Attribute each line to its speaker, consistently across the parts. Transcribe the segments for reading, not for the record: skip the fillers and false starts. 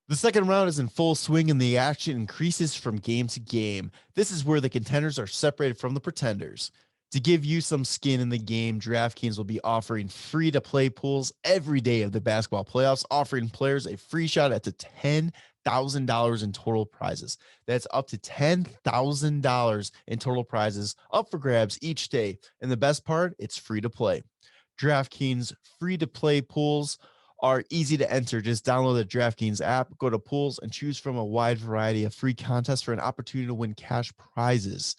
Speaker 1: The second round is in full swing and the action increases from game to game. This is where the contenders are separated from the pretenders. To give you some skin in the game, DraftKings will be offering free-to-play pools every day of the basketball playoffs, offering players a free shot at the $10,000 in total prizes. That's up to $10,000 in total prizes up for grabs each day. And the best part, it's free to play. DraftKings free-to-play pools are easy to enter. Just download the DraftKings app, go to pools, and choose from a wide variety of free contests for an opportunity to win cash prizes.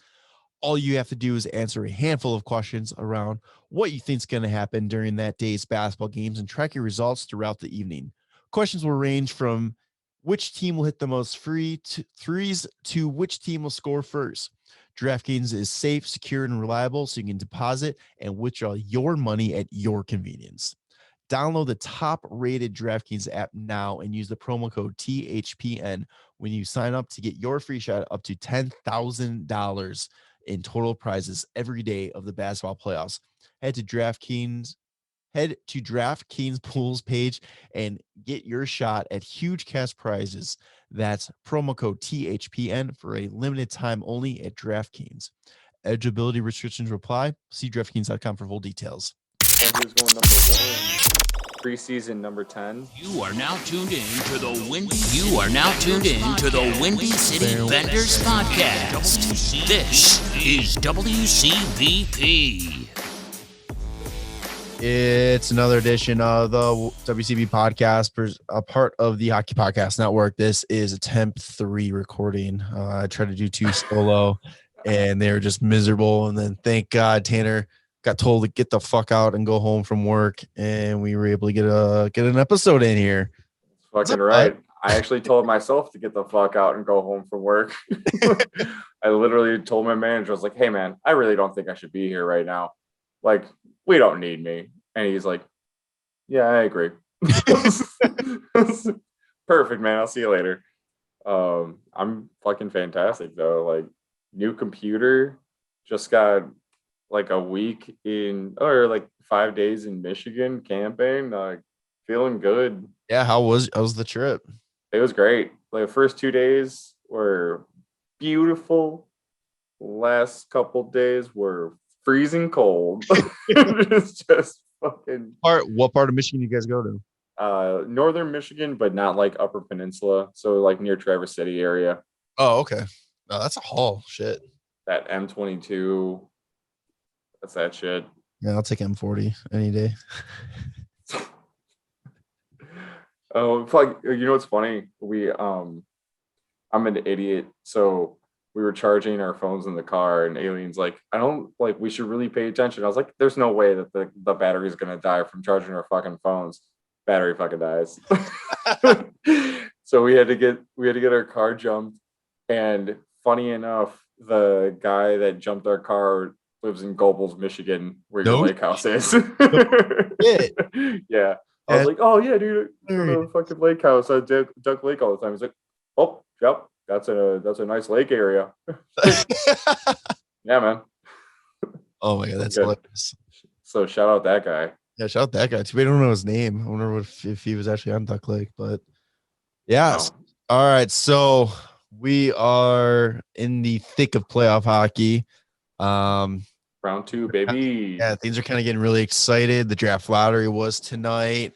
Speaker 1: All you have to do is answer a handful of questions around what you think is going to happen during that day's basketball games and track your results throughout the evening. Questions will range from which team will hit the most free threes to which team will score first. DraftKings is safe, secure, and reliable, so you can deposit and withdraw your money at your convenience. Download the top-rated DraftKings app now and use the promo code THPN when you sign up to get your free shot up to $10,000 in total prizes every day of the basketball playoffs. Head to DraftKings pools page and get your shot at huge cash prizes. That's promo code THPN for a limited time only at DraftKings. Eligibility restrictions apply. See DraftKings.com for full details.
Speaker 2: Who's going number 1? Preseason number 10.
Speaker 3: You are now tuned in to the Windy City Benders podcast. This is WCBP.
Speaker 1: It's another edition of the WCB podcast, a part of the Hockey Podcast Network. This is attempt 3 recording. I tried to do 2 solo, and they were just miserable. And then thank God Tanner got told to get the fuck out and go home from work, and we were able to get an episode in here.
Speaker 2: Fucking right. I actually told myself to get the fuck out and go home from work. I literally told my manager, I was like, hey man, I really don't think I should be here right now. Like, we don't need me. And he's like, yeah, I agree. Perfect, man. I'll see you later. I'm fucking fantastic though. Like, new computer, just got like a week like 5 days in Michigan camping, feeling good.
Speaker 1: Yeah, how was the trip?
Speaker 2: It was great. Like, the first 2 days were beautiful. Last couple days were freezing cold. It's just fucking.
Speaker 1: What part of Michigan you guys go to?
Speaker 2: Northern Michigan, but not like Upper Peninsula. So like near Traverse City area.
Speaker 1: Oh, okay. No, that's a haul. Shit.
Speaker 2: That M22. That's that shit.
Speaker 1: Yeah, I'll take M40 any day.
Speaker 2: Oh, fuck. You know what's funny? I'm an idiot. So we were charging our phones in the car, and Alien's like, we should really pay attention. I was like, there's no way that the battery is going to die from charging our fucking phones. Battery fucking dies. So we had to get our car jumped. And funny enough, the guy that jumped our car lives in Gobles, Michigan, where your lake house is. Yeah. I was like, oh yeah, dude, the fucking lake house. I Duck Lake all the time. He's like, oh, yep, that's a nice lake area. Yeah, man.
Speaker 1: Oh my god, that's hilarious.
Speaker 2: So shout out that guy.
Speaker 1: Yeah, shout out that guy. Too bad I don't know his name. I wonder if he was actually on Duck Lake, but yeah. No. All right, so we are in the thick of playoff hockey.
Speaker 2: Round 2, baby.
Speaker 1: Yeah, things are kind of getting really excited. The draft lottery was tonight.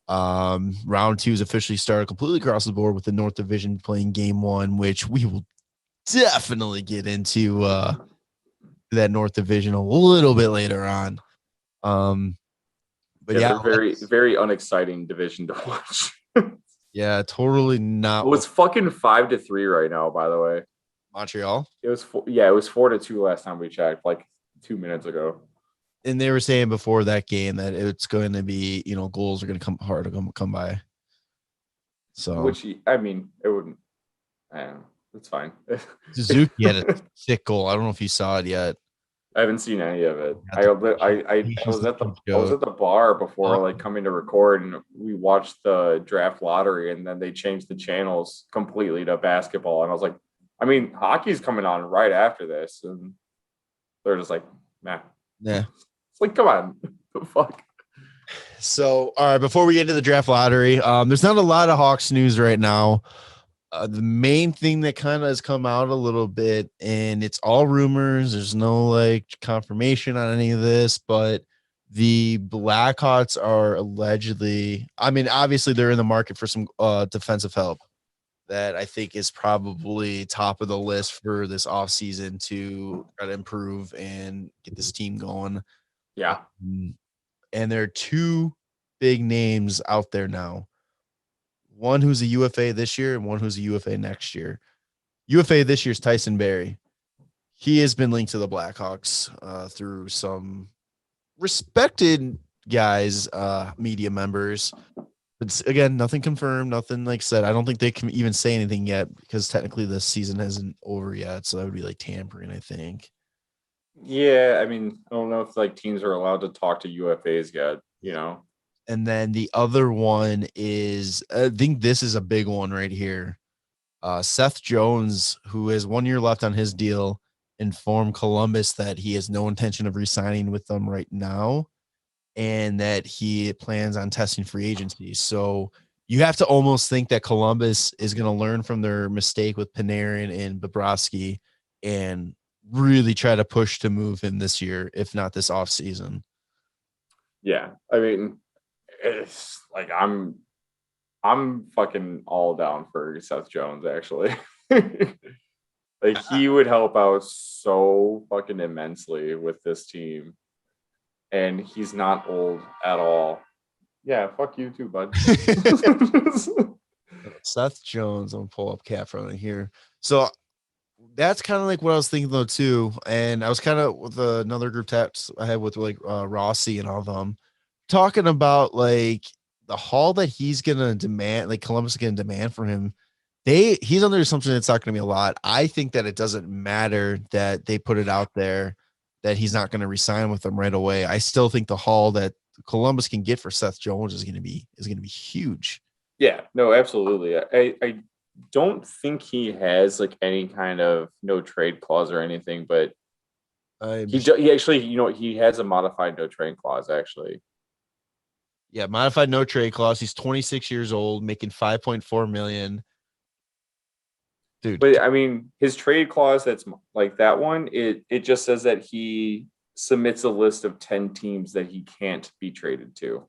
Speaker 1: Round 2 is officially started completely across the board with the North Division playing game 1, which we will definitely get into that North Division a little bit later on. But yeah,
Speaker 2: very, very unexciting division to watch.
Speaker 1: Yeah, totally not.
Speaker 2: It was fucking 5-3 right now, by the way.
Speaker 1: Montreal?
Speaker 2: It was 4-2 last time we checked, like 2 minutes ago.
Speaker 1: And they were saying before that game that it's going to be, goals are going to come hard to come by. So,
Speaker 2: which I mean, it wouldn't. I don't know. It's fine.
Speaker 1: Suzuki had a sick goal. I don't know if you saw it yet.
Speaker 2: I haven't seen any of it. I was at the bar before like coming to record, and we watched the draft lottery, and then they changed the channels completely to basketball, and I was like, I mean, hockey's coming on right after this, and they're just like, nah.
Speaker 1: Yeah.
Speaker 2: It's like, come on. The fuck.
Speaker 1: So, all right, before we get into the draft lottery, there's not a lot of Hawks news right now. The main thing that kind of has come out a little bit, and it's all rumors. There's no like confirmation on any of this, but the Blackhawks are allegedly, I mean, obviously they're in the market for some defensive help that I think is probably top of the list for this offseason to try to improve and get this team going.
Speaker 2: Yeah.
Speaker 1: And there are two big names out there now. One who's a UFA this year and one who's a UFA next year. UFA this year is Tyson Berry. He has been linked to the Blackhawks through some respected guys, media members. But again, nothing confirmed, nothing like said. I don't think they can even say anything yet because technically the season isn't over yet. So that would be like tampering, I think.
Speaker 2: Yeah, I mean, I don't know if like teams are allowed to talk to UFAs yet, you know.
Speaker 1: And then the other one is, I think this is a big one right here. Seth Jones, who has 1 year left on his deal, informed Columbus that he has no intention of re-signing with them right now and that he plans on testing free agency. So you have to almost think that Columbus is going to learn from their mistake with Panarin and Bobrovsky and really try to push to move him this year, if not this offseason.
Speaker 2: Yeah, I mean, it's like I'm fucking all down for Seth Jones, actually. Like he would help out so fucking immensely with this team. And he's not old at all. Yeah, fuck you too, bud.
Speaker 1: Seth Jones, I'm gonna pull up Cat from here. So that's kind of like what I was thinking though too. And I was kind of with another group text I had with like Rossi and all of them talking about like the haul that he's gonna demand, like Columbus is gonna demand from him. He's under the assumption it's not gonna be a lot. I think that it doesn't matter that they put it out there that he's not going to resign with them right away. I still think the haul that Columbus can get for Seth Jones is going to be huge.
Speaker 2: Yeah, no, absolutely. I don't think he has like any kind of no trade clause or anything, but he actually, you know, he has a modified no trade clause actually.
Speaker 1: Yeah, modified no trade clause. He's 26 years old, making $5.4 million. Dude,
Speaker 2: but I mean, his trade clause that's like that one, it just says that he submits a list of 10 teams that he can't be traded to.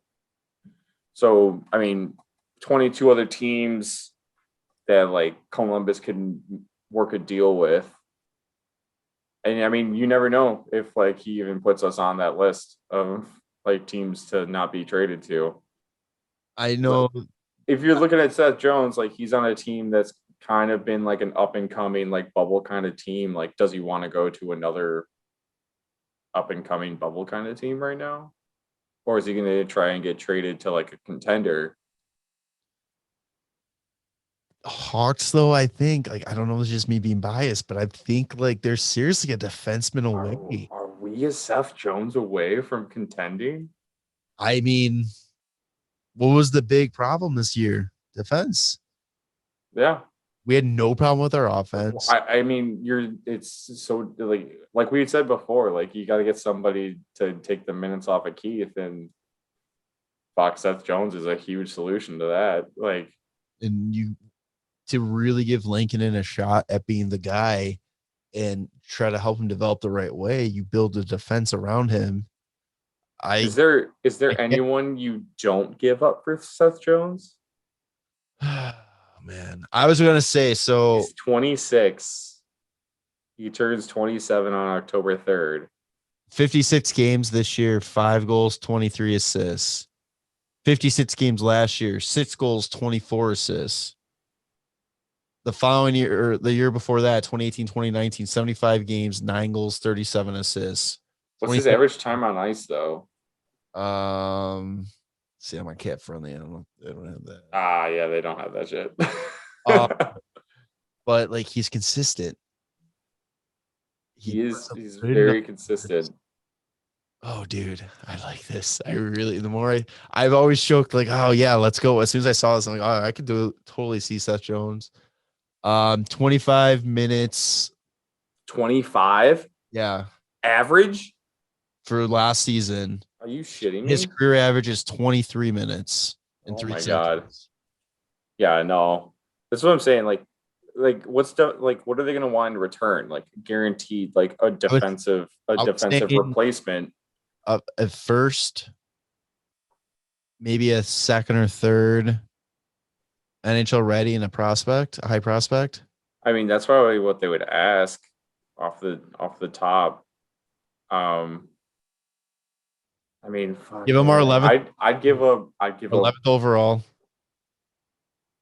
Speaker 2: So, I mean, 22 other teams that like Columbus can work a deal with. And I mean, you never know if like he even puts us on that list of like teams to not be traded to.
Speaker 1: I know.
Speaker 2: But if you're looking at Seth Jones, like he's on a team that's kind of been like an up and coming like bubble kind of team. Like, does he want to go to another up and coming bubble kind of team right now? Or is he going to try and get traded to like a contender?
Speaker 1: Hawks, though, I think, like, I don't know, it's just me being biased, but I think like they're seriously a defenseman away.
Speaker 2: Are we a Seth Jones away from contending?
Speaker 1: I mean, what was the big problem this year? Defense.
Speaker 2: Yeah.
Speaker 1: We had no problem with our offense.
Speaker 2: I mean, it's so like we had said before, like you got to get somebody to take the minutes off of Keith, and Seth Jones is a huge solution to that. Like,
Speaker 1: and you to really give Lankinen a shot at being the guy and try to help him develop the right way, you build a defense around him.
Speaker 2: Is there anyone you don't give up for Seth Jones?
Speaker 1: Man, I was gonna say, so
Speaker 2: he's 26. He turns 27 on October 3rd.
Speaker 1: 56 games this year, 5 goals, 23 assists. 56 games last year, 6 goals, 24 assists. The following year, or the year before that, 2018, 2019, 75 games, 9 goals, 37 assists.
Speaker 2: What's his average time on ice, though?
Speaker 1: See, I'm a cat friendly. I don't know. They don't have that.
Speaker 2: Yeah, they don't have that shit.
Speaker 1: But like he's consistent.
Speaker 2: He's very consistent.
Speaker 1: Oh, dude, I like this. I really, the more I've always joked like, oh yeah, let's go. As soon as I saw this, I'm like, oh, I could totally see Seth Jones. 25 minutes.
Speaker 2: 25?
Speaker 1: Yeah.
Speaker 2: Average?
Speaker 1: For last season.
Speaker 2: Are you shitting me?
Speaker 1: His career average is 23 minutes and
Speaker 2: Oh
Speaker 1: 3
Speaker 2: my
Speaker 1: seconds.
Speaker 2: God. Yeah, no. That's what I'm saying. What are they gonna want in return? Like guaranteed, like a defensive
Speaker 1: Outstanding
Speaker 2: replacement.
Speaker 1: at first, maybe a second or third NHL ready and a high prospect.
Speaker 2: I mean, that's probably what they would ask off the top. I mean,
Speaker 1: Give him our 11th
Speaker 2: I'd give up.
Speaker 1: 11th overall.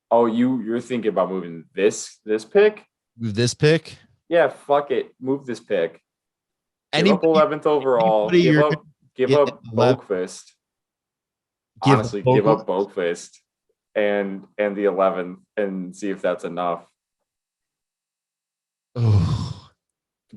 Speaker 2: Oh, you're thinking about moving this pick?
Speaker 1: Move this pick.
Speaker 2: Yeah, fuck it. Move this pick. Give up
Speaker 1: Anybody,
Speaker 2: 11th overall.
Speaker 1: anybody you're
Speaker 2: Give
Speaker 1: get
Speaker 2: up
Speaker 1: 11th,
Speaker 2: Boakfist.
Speaker 1: give
Speaker 2: Honestly,
Speaker 1: Bogle.
Speaker 2: give up Boakfist and the 11th and see if that's enough.
Speaker 1: Oh.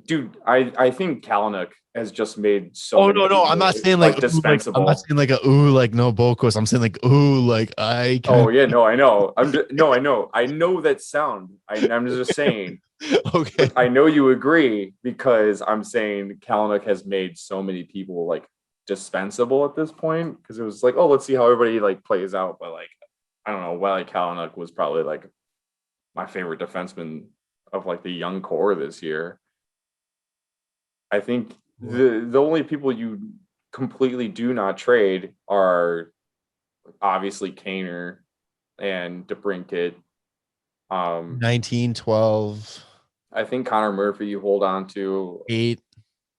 Speaker 2: Dude, I think Kalanick has just made so.
Speaker 1: Oh
Speaker 2: many
Speaker 1: no,
Speaker 2: people,
Speaker 1: I'm not saying like,
Speaker 2: dispensable.
Speaker 1: I'm not saying like a like no Boquist. I'm saying like like I.
Speaker 2: Oh yeah, no, I know. I know that sound. I'm just saying.
Speaker 1: Okay.
Speaker 2: I know you agree because I'm saying Kalanick has made so many people like dispensable at this point because it was like, oh, let's see how everybody like plays out. But like, I don't know. Wally Kalanick was probably like my favorite defenseman of like the young core this year. I think the only people you completely do not trade are obviously Kaner and DeBrincat.
Speaker 1: 19, 12,
Speaker 2: I think Connor Murphy you hold on to.
Speaker 1: 8.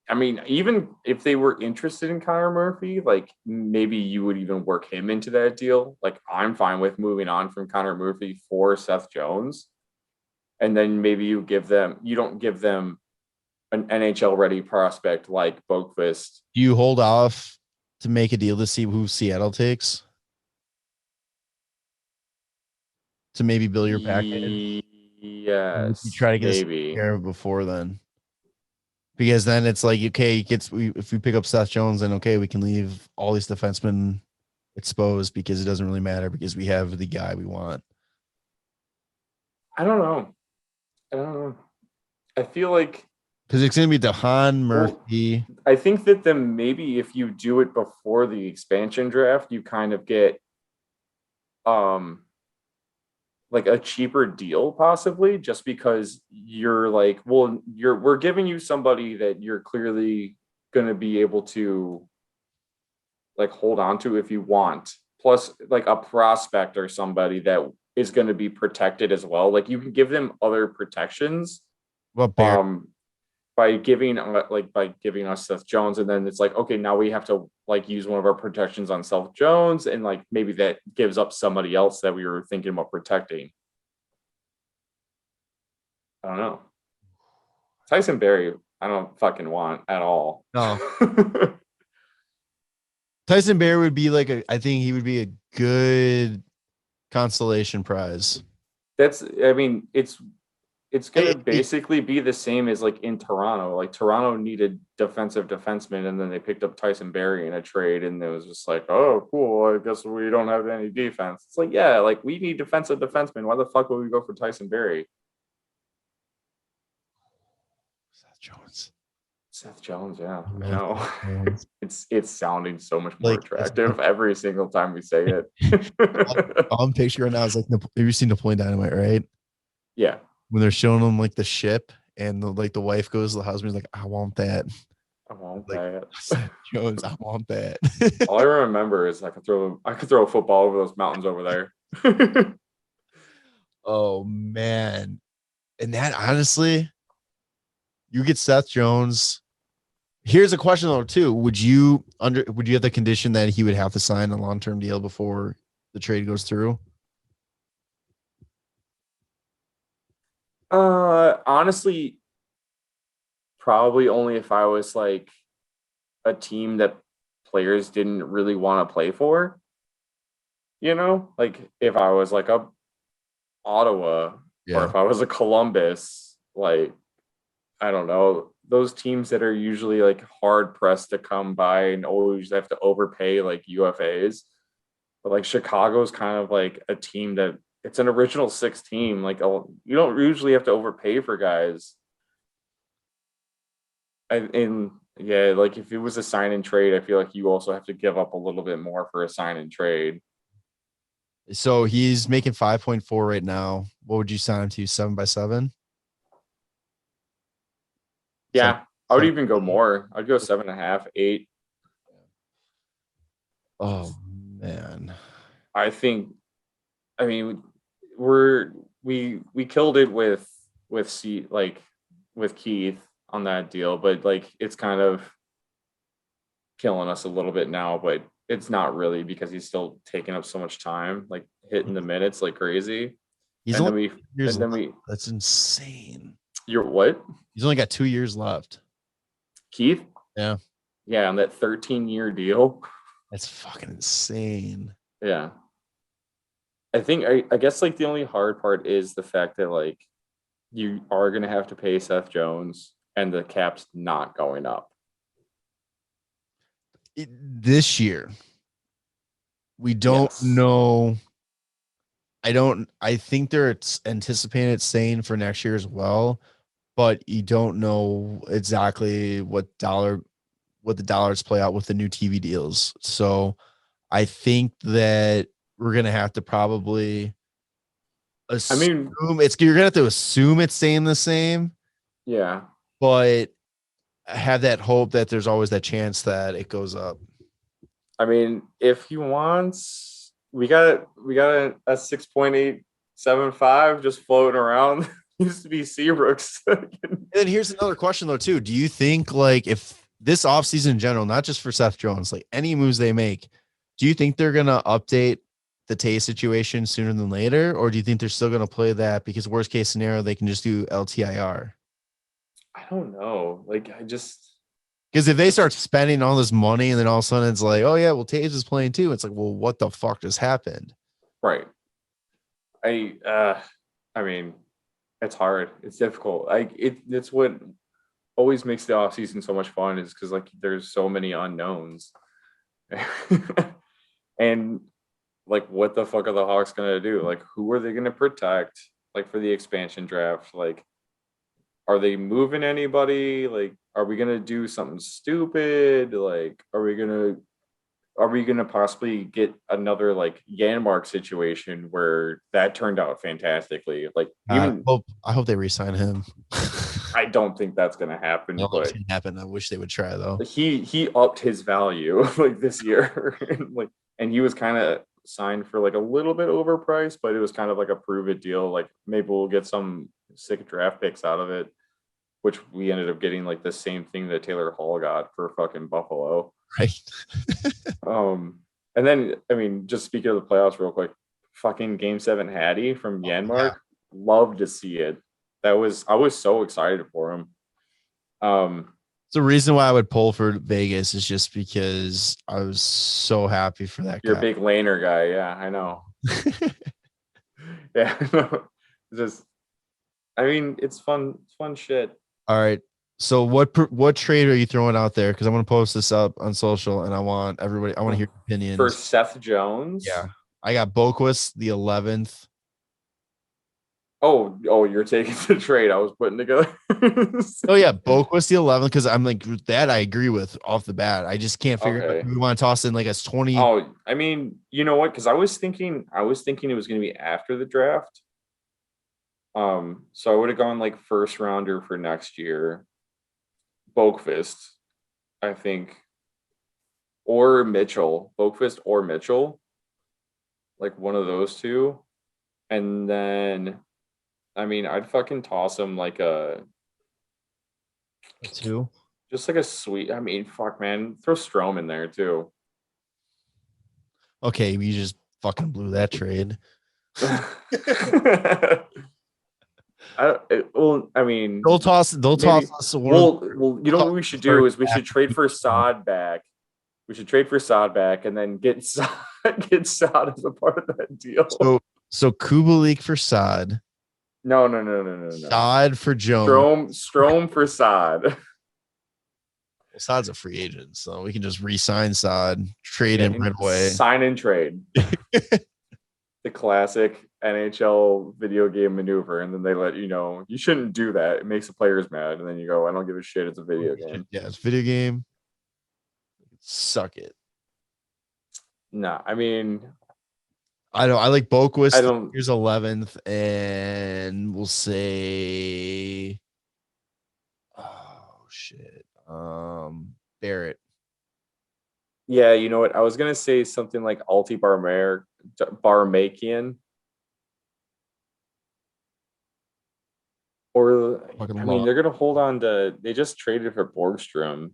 Speaker 2: I mean, even if they were interested in Connor Murphy, like maybe you would even work him into that deal. Like I'm fine with moving on from Connor Murphy for Seth Jones. And then maybe you don't give them an NHL ready prospect like Boakvist.
Speaker 1: Do you hold off to make a deal to see who Seattle takes? To maybe build your package?
Speaker 2: Yes.
Speaker 1: You try to get
Speaker 2: maybe.
Speaker 1: care of before then. Because then it's like, okay, if we pick up Seth Jones, then okay, we can leave all these defensemen exposed because it doesn't really matter because we have the guy we want.
Speaker 2: I don't know. I feel like
Speaker 1: because it's going to be DeHaan, Murphy.
Speaker 2: Well, I think that then maybe if you do it before the expansion draft, you kind of get like a cheaper deal possibly just because you're like, well, we're giving you somebody that you're clearly going to be able to like hold on to if you want. Plus like a prospect or somebody that is going to be protected as well. Like you can give them other protections.
Speaker 1: Well,
Speaker 2: by giving us Seth Jones, and then it's like, okay, now we have to like use one of our protections on Seth Jones, and like maybe that gives up somebody else that we were thinking about protecting. I don't know. Tyson Barrie, I don't fucking want at all.
Speaker 1: No. Tyson Barrie would be I think he would be a good consolation prize.
Speaker 2: It's going to basically be the same as like in Toronto. Like Toronto needed defensive defensemen, and then they picked up Tyson Barrie in a trade, and it was just like, oh, cool. I guess we don't have any defense. It's like, yeah, like we need defensive defensemen. Why the fuck would we go for Tyson Barrie? Seth Jones, yeah, I know. It's sounding so much more attractive every single time we say it.
Speaker 1: I'm picturing now is like, have you seen Napoleon Dynamite, right?
Speaker 2: Yeah.
Speaker 1: When they're showing them like the ship and the wife goes to the husband's like, I want that.
Speaker 2: I want that.
Speaker 1: Seth Jones, I want that.
Speaker 2: All I remember is I could throw a football over those mountains over there.
Speaker 1: Oh man. And that honestly, you get Seth Jones. Here's a question though, too. Would you have the condition that he would have to sign a long-term deal before the trade goes through?
Speaker 2: Honestly, probably only if I was like a team that players didn't really want to play for. You know, like if I was like a Ottawa or if I was a Columbus, like I don't know, those teams that are usually like hard pressed to come by and always have to overpay like UFAs. But like Chicago's kind of like a team that it's an original 6 team. Like you don't usually have to overpay for guys. And Yeah, like if it was a sign and trade, I feel like you also have to give up a little bit more for a sign and trade.
Speaker 1: So he's making 5.4 right now. What would you sign him to? 7x7?
Speaker 2: Yeah, I would
Speaker 1: Seven.
Speaker 2: even go more. I'd go 7.5, 8.
Speaker 1: Oh man.
Speaker 2: I think. I mean, we killed it with Keith on that deal, but like it's kind of killing us a little bit now. But it's not really because he's still taking up so much time, like hitting the minutes like crazy.
Speaker 1: He's
Speaker 2: And then
Speaker 1: only
Speaker 2: we
Speaker 1: years
Speaker 2: and then
Speaker 1: left.
Speaker 2: we
Speaker 1: That's insane.
Speaker 2: you're what?
Speaker 1: He's only got 2 years left.
Speaker 2: Keith?
Speaker 1: Yeah.
Speaker 2: Yeah, on that 13-year deal.
Speaker 1: That's fucking insane.
Speaker 2: Yeah. I guess like the only hard part is the fact that like you are gonna have to pay Seth Jones and the cap's not going up.
Speaker 1: This year, we don't
Speaker 2: Yes.
Speaker 1: know. I think they're anticipating it saying for next year as well, but you don't know exactly what the dollars play out with the new TV deals. So I think that we're gonna have to probably
Speaker 2: I mean,
Speaker 1: you're gonna have to assume it's staying the same,
Speaker 2: yeah.
Speaker 1: but have that hope that there's always that chance that it goes up.
Speaker 2: I mean, if he wants, we got a 6.875 just floating around. Used to be Seabrooks.
Speaker 1: And then here's another question though, too. Do you think like if this offseason in general, not just for Seth Jones, like any moves they make, do you think they're gonna update the Tay situation sooner than later? Or do you think they're still gonna play that because worst case scenario, they can just do LTIR?
Speaker 2: I don't know. Like
Speaker 1: Because if they start spending all this money and then all of a sudden it's like, oh yeah, well, Taves is playing too. It's like, well, what the fuck just happened?
Speaker 2: right. I mean, it's hard. It's difficult. It's what always makes the off season so much fun is because like there's so many unknowns. And like what the fuck are the Hawks gonna do? Like who are they gonna protect? Like for the expansion draft? Like are they moving anybody? Like are we gonna do something stupid? Like are we gonna possibly get another like Yanmark situation where that turned out fantastically? Like even
Speaker 1: I hope they re-sign him.
Speaker 2: I don't think that's gonna
Speaker 1: I
Speaker 2: happen,
Speaker 1: don't think
Speaker 2: but
Speaker 1: it's gonna happen. I wish they would try though.
Speaker 2: he upped his value like this year. And he was kind of signed for like a little bit overpriced, but it was kind of like a prove it deal. Like maybe we'll get some sick draft picks out of it, which we ended up getting like the same thing that Taylor Hall got for fucking Buffalo.
Speaker 1: Right.
Speaker 2: And then I mean, just speaking of the playoffs real quick, fucking Game 7 Hattie from Yanmark, love to see it. I was so excited for him.
Speaker 1: The reason why I would pull for Vegas is just because I was so happy for that
Speaker 2: You're
Speaker 1: guy.
Speaker 2: a big laner guy, yeah, I know. Yeah, just I mean, it's fun shit.
Speaker 1: All right. So what trade are you throwing out there? Because I'm gonna post this up on social, and I want to hear your opinions.
Speaker 2: For Seth Jones.
Speaker 1: Yeah, I got Boquist the 11th.
Speaker 2: Oh, you're taking the trade I was putting together.
Speaker 1: Oh yeah, Boquist the 11th because I'm like that. I agree with off the bat. I just can't figure out if we want to toss in like a 20.
Speaker 2: Oh, I mean, you know what? Because I was thinking it was going to be after the draft. So I would have gone like first rounder for next year. Boquist, I think, or Mitchell, Boquist or Mitchell, like one of those two, and then. I mean, I'd fucking toss him like a
Speaker 1: 2.
Speaker 2: Just like a sweet. I mean, fuck, man, throw Strome in there too.
Speaker 1: Okay, you just fucking blew that trade.
Speaker 2: I mean,
Speaker 1: they'll toss us.
Speaker 2: Well, you know what we should do is we should trade for Saad back. We should trade for Saad back and then get Saad as a part of that deal.
Speaker 1: So Kubalik for Saad.
Speaker 2: No.
Speaker 1: Saad for Jones.
Speaker 2: Strome for Saad.
Speaker 1: Well, Saad's a free agent, so we can just re-sign Saad, trade him right away.
Speaker 2: Sign and trade. the classic NHL video game maneuver, and then they let you know you shouldn't do that. It makes the players mad, and then you go, "I don't give a shit. It's a video game."
Speaker 1: Yeah, it's a video game. Suck it.
Speaker 2: Nah, I mean,
Speaker 1: I don't. I like Boquist.
Speaker 2: I don't.
Speaker 1: Here's 11th, and we'll say, oh shit, Barrett.
Speaker 2: Yeah, you know what? I was gonna say something like Alti Barmakian. Or
Speaker 1: Fucking
Speaker 2: I mean,
Speaker 1: love.
Speaker 2: they're gonna hold on to. They just traded for Borgstrom.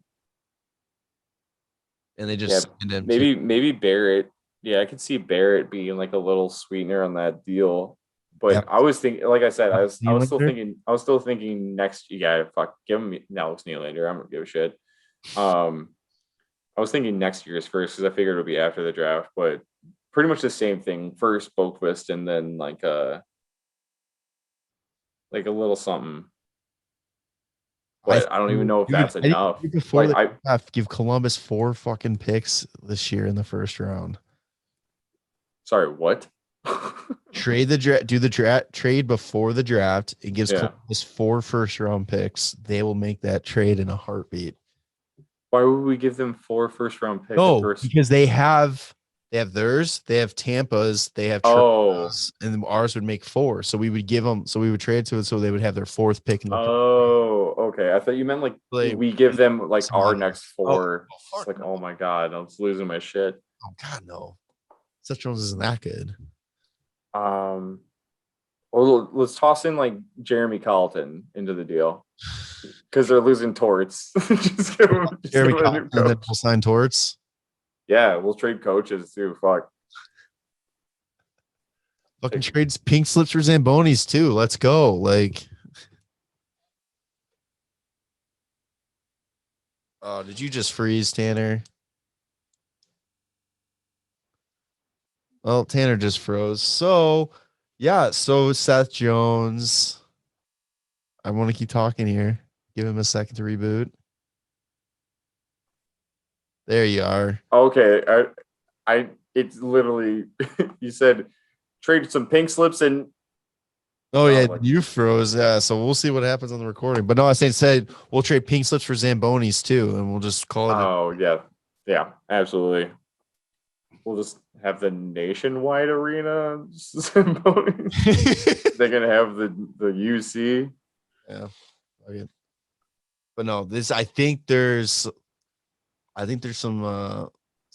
Speaker 1: And they just signed him
Speaker 2: Maybe Barrett. Yeah, I could see Barrett being like a little sweetener on that deal. But
Speaker 1: Yeah.
Speaker 2: I was thinking, like I said, I was still
Speaker 1: Nylander?
Speaker 2: thinking next. Yeah, fuck, give him Alex Nylander. I don't give a shit. I was thinking next year's first because I figured it would be after the draft, but pretty much the same thing. First Boquist and then like a little something. But I don't even know if that's enough.
Speaker 1: Before
Speaker 2: Like,
Speaker 1: the draft, give Columbus 4 fucking picks this year in the first round.
Speaker 2: Sorry, what?
Speaker 1: Trade the draft, do the draft trade before the draft. It gives
Speaker 2: Yeah.
Speaker 1: Columbus 4 first-round picks. They will make that trade in a heartbeat.
Speaker 2: Why would we give them 4 first-round picks?
Speaker 1: No, because they have theirs, they have Tampa's, they have Toronto's, and ours would make 4. So we would give them, so we would trade to it so they would have their 4th pick in the
Speaker 2: okay. I thought you meant like we give them like our next 4. It's like, oh my god, I'm just losing my shit.
Speaker 1: Oh god, no. Seth Jones isn't that good.
Speaker 2: Well, let's toss in like Jeremy Carlton into the deal because they're losing Torts. Just give him,
Speaker 1: Jeremy Carlton, and then we'll sign Torts.
Speaker 2: Yeah, we'll trade coaches too. Fuck.
Speaker 1: Fucking trades pink slips for Zambonis too. Let's go. Like, oh, did you just freeze, Tanner? Well, Tanner just froze. So, yeah. So Seth Jones. I want to keep talking here. Give him a second to reboot. There you are.
Speaker 2: Okay, it's literally you said trade some pink slips and
Speaker 1: yeah, you froze. Yeah, so we'll see what happens on the recording. But no, I said we'll trade pink slips for Zambonis too, and we'll just call it.
Speaker 2: Oh yeah, absolutely. We'll just have the nationwide arena Zambonis. They're gonna have the UC.
Speaker 1: Yeah, okay. But no, I think there's some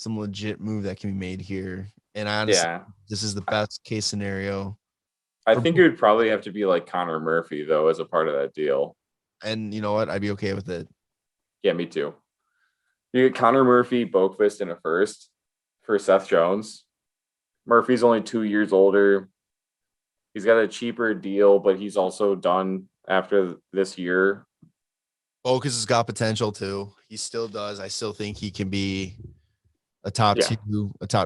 Speaker 1: legit move that can be made here, and I honestly, this is the best case scenario.
Speaker 2: I think it would probably have to be like Connor Murphy though, as a part of that deal.
Speaker 1: And you know what? I'd be okay with it.
Speaker 2: Yeah, me too. You get Connor Murphy, Boquist in a first for Seth Jones. Murphy's only 2 years older. He's got a cheaper deal, but he's also done after this year.
Speaker 1: Boquist has got potential too. He still does. I still think he can be a top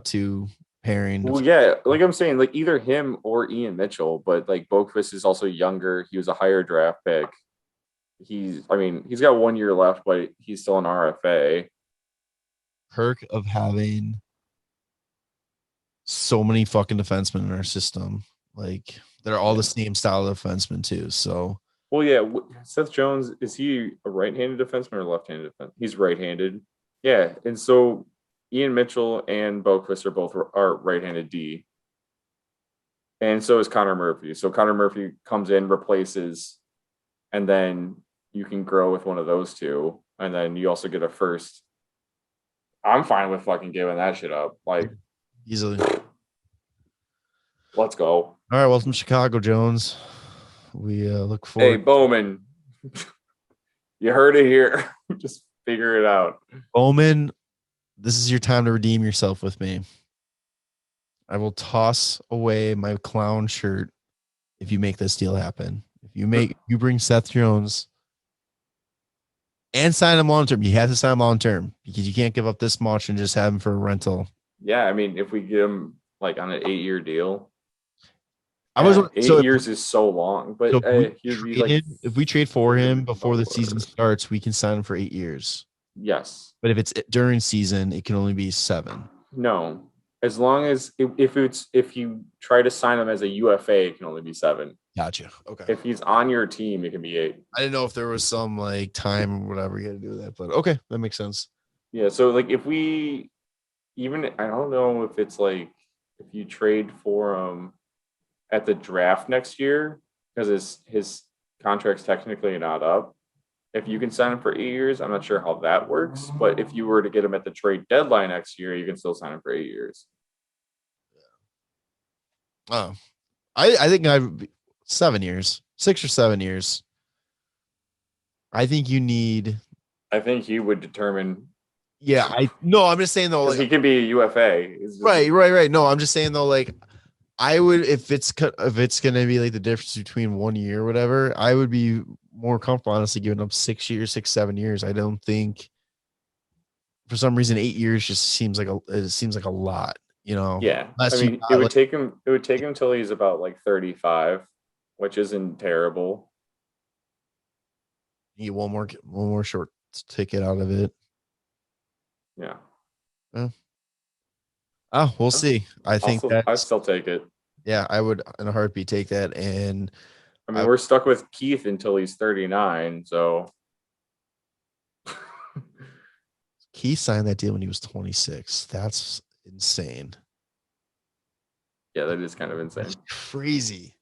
Speaker 1: two pairing.
Speaker 2: Well, yeah, like I'm saying, like either him or Ian Mitchell, but like Boquist is also younger. He was a higher draft pick. He's got 1 year left, but he's still an RFA.
Speaker 1: Perk of having so many fucking defensemen in our system. Like they're all the same style of defenseman too. So,
Speaker 2: well, yeah, Seth Jones, is he a right-handed defenseman or left-handed defenseman? He's right-handed. Yeah, and so Ian Mitchell and Boquist are right-handed D. And so is Connor Murphy. So Connor Murphy comes in, replaces, and then you can grow with one of those two. And then you also get a first. I'm fine with fucking giving that shit up. Like,
Speaker 1: easily.
Speaker 2: Let's go.
Speaker 1: All right, welcome to Chicago, Jones. We look forward.
Speaker 2: Hey, Bowman. You heard it here. Just figure it out.
Speaker 1: Bowman, this is your time to redeem yourself with me. I will toss away my clown shirt if you make this deal happen. If you bring Seth Jones and sign him long term. You have to sign him long term because you can't give up this much and just have him for a rental.
Speaker 2: Yeah, I mean, if we get him like on an 8-year deal, 8 years is so long. But
Speaker 1: so if we trade for him before the season starts, we can sign him for 8 years.
Speaker 2: Yes,
Speaker 1: but if it's during season, it can only be 7.
Speaker 2: No, As long as if you try to sign him as a UFA, it can only be 7.
Speaker 1: Gotcha. Okay.
Speaker 2: If he's on your team, it can be 8.
Speaker 1: I didn't know if there was some like time or whatever you had to do that, but okay, that makes sense.
Speaker 2: Yeah. So like if we even I don't know if it's like if you trade for him at the draft next year because his contract's technically not up. If you can sign him for 8 years, I'm not sure how that works. But if you were to get him at the trade deadline next year, you can still sign him for 8 years.
Speaker 1: Oh, I think I've 7 years, 6 or 7 years. I think you need.
Speaker 2: I think he would determine.
Speaker 1: Yeah, I'm just saying though, like,
Speaker 2: he can be a UFA.
Speaker 1: Right. No, I'm just saying though, like, I would if it's gonna be like the difference between 1 year or whatever, I would be more comfortable honestly giving up 6 years, 6-7 years. I don't think for some reason 8 years just seems like a lot, you know.
Speaker 2: Yeah,
Speaker 1: Unless
Speaker 2: I mean, it would take him until he's about like 35, which isn't terrible.
Speaker 1: Need one more short ticket out of it.
Speaker 2: Yeah.
Speaker 1: Oh, we'll see. I think
Speaker 2: I still take it.
Speaker 1: Yeah, I would in a heartbeat take that. And
Speaker 2: I mean, we're stuck with Keith until he's 39. So
Speaker 1: Keith signed that deal when he was 26. That's insane.
Speaker 2: Yeah, that is kind of insane.
Speaker 1: That's crazy.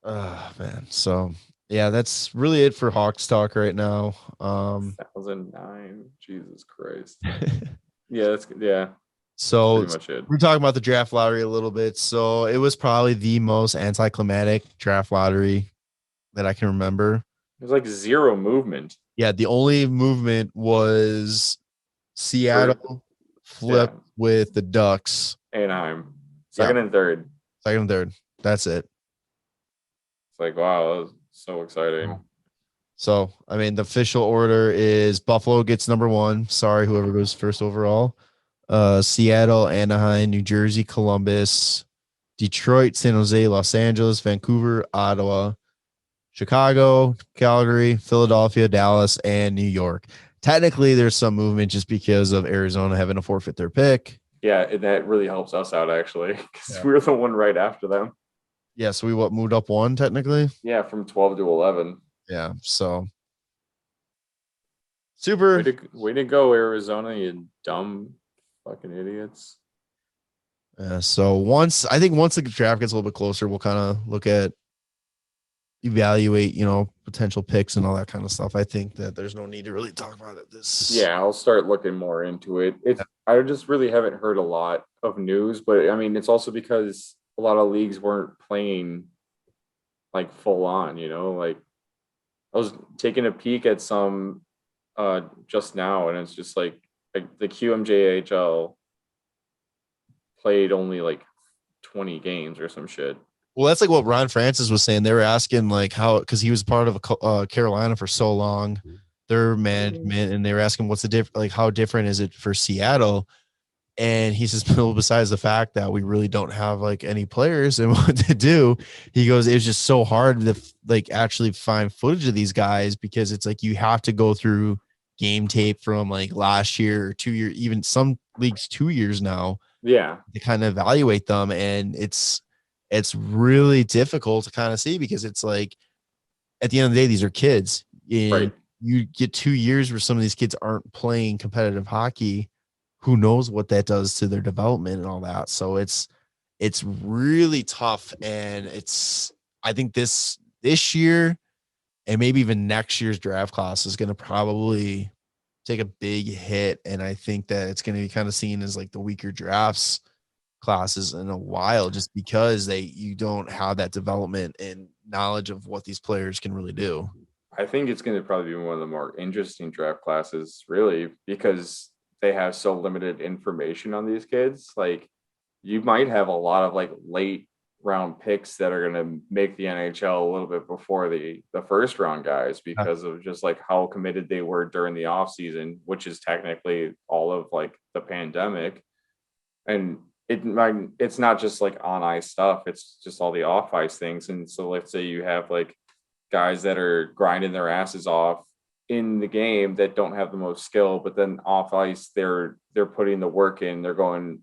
Speaker 1: Oh man. So yeah, that's really it for Hawks talk right now.
Speaker 2: 2009. Jesus Christ. Yeah.
Speaker 1: So
Speaker 2: pretty much it.
Speaker 1: We're talking about the draft lottery a little bit. So it was probably the most anticlimactic draft lottery that I can remember.
Speaker 2: There's like zero movement.
Speaker 1: Yeah, the only movement was Seattle flip with the Ducks.
Speaker 2: Anaheim. Second and third.
Speaker 1: That's it.
Speaker 2: It's like, wow, that was so exciting.
Speaker 1: So, I mean, the official order is Buffalo gets number 1. Sorry, whoever goes first overall. Seattle, Anaheim, New Jersey, Columbus, Detroit, San Jose, Los Angeles, Vancouver, Ottawa, Chicago, Calgary, Philadelphia, Dallas, and New York. Technically, there's some movement just because of Arizona having to forfeit their pick.
Speaker 2: Yeah, and that really helps us out, actually, because we're the one right after them.
Speaker 1: Yeah, so we moved up 1 technically?
Speaker 2: Yeah, from 12 to 11.
Speaker 1: Yeah, so super.
Speaker 2: Way to go, Arizona, you dumb fucking idiots.
Speaker 1: So once the draft gets a little bit closer, we'll kind of look at evaluate, potential picks and all that kind of stuff. I think that there's no need to really talk about it.
Speaker 2: Yeah, I'll start looking more into it. I just really haven't heard a lot of news, but I mean, it's also because a lot of leagues weren't playing like full on, like I was taking a peek at some just now, and it's just like the QMJHL played only like 20 games or some shit.
Speaker 1: Well, that's like what Ron Francis was saying. They were asking like how, because he was part of Carolina for so long, their management, and they were asking what's the difference, like how different is it for Seattle? And he says, well, besides the fact that we really don't have like any players and what to do, he goes, it was just so hard to like actually find footage of these guys because it's like you have to go through game tape from like last year or 2 years, even some leagues 2 years now.
Speaker 2: Yeah,
Speaker 1: to kind of evaluate them, and it's really difficult to kind of see because it's like at the end of the day, these are kids. And you get 2 years where some of these kids aren't playing competitive hockey. Who knows what that does to their development and all that. So it's really tough. And I think this year and maybe even next year's draft class is going to probably take a big hit. And I think that it's going to be kind of seen as like the weaker drafts classes in a while, just because you don't have that development and knowledge of what these players can really do.
Speaker 2: I think it's going to probably be one of the more interesting draft classes, really, because they have so limited information on these kids. Like you might have a lot of like late round picks that are going to make the NHL a little bit before the first round guys because of just like how committed they were during the off season, which is technically all of like the pandemic. And it's not just like on ice stuff. It's just all the off ice things. And so let's say you have like guys that are grinding their asses off in the game that don't have the most skill, but then off ice, they're they're putting the work in, they're going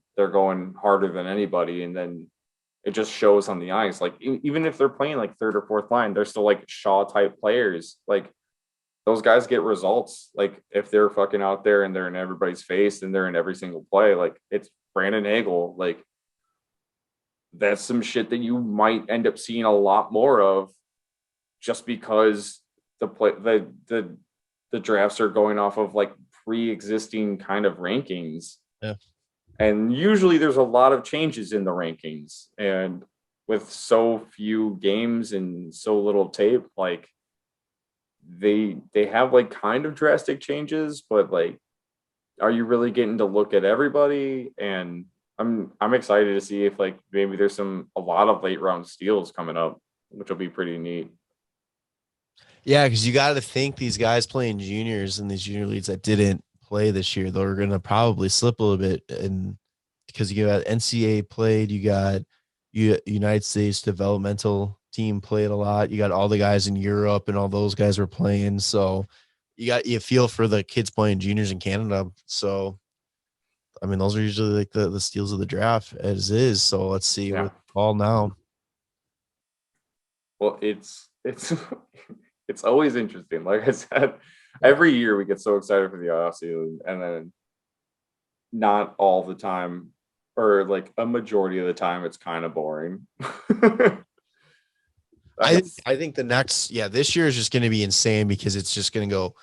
Speaker 2: harder than anybody, and then it just shows on the ice. Like even if they're playing like third or fourth line, they're still like Shaw type players. Like those guys get results. Like if they're fucking out there and they're in everybody's face and they're in every single play, like it's Brandon Hagel. Like that's some shit that you might end up seeing a lot more of, just because the drafts are going off of like pre-existing kind of rankings.
Speaker 1: Yeah.
Speaker 2: And usually there's a lot of changes in the rankings, and with so few games and so little tape, like they have like kind of drastic changes, but like, are you really getting to look at everybody? And I'm excited to see if like maybe there's a lot of late round steals coming up, which will be pretty neat.
Speaker 1: Yeah, because you got to think these guys playing juniors and these junior leagues that didn't play this year, they're going to probably slip a little bit, and because you got NCAA played, you got United States developmental team played a lot, you got all the guys in Europe and all those guys were playing, so you feel for the kids playing juniors in Canada. So I mean, those are usually like the steals of the draft as is. So let's see where all now.
Speaker 2: Well, it's it's always interesting. Like I said, every year we get so excited for the offseason, and then not all the time, or like a majority of the time, it's kind of boring.
Speaker 1: I think the next, this year is just going to be insane, because it's just going to go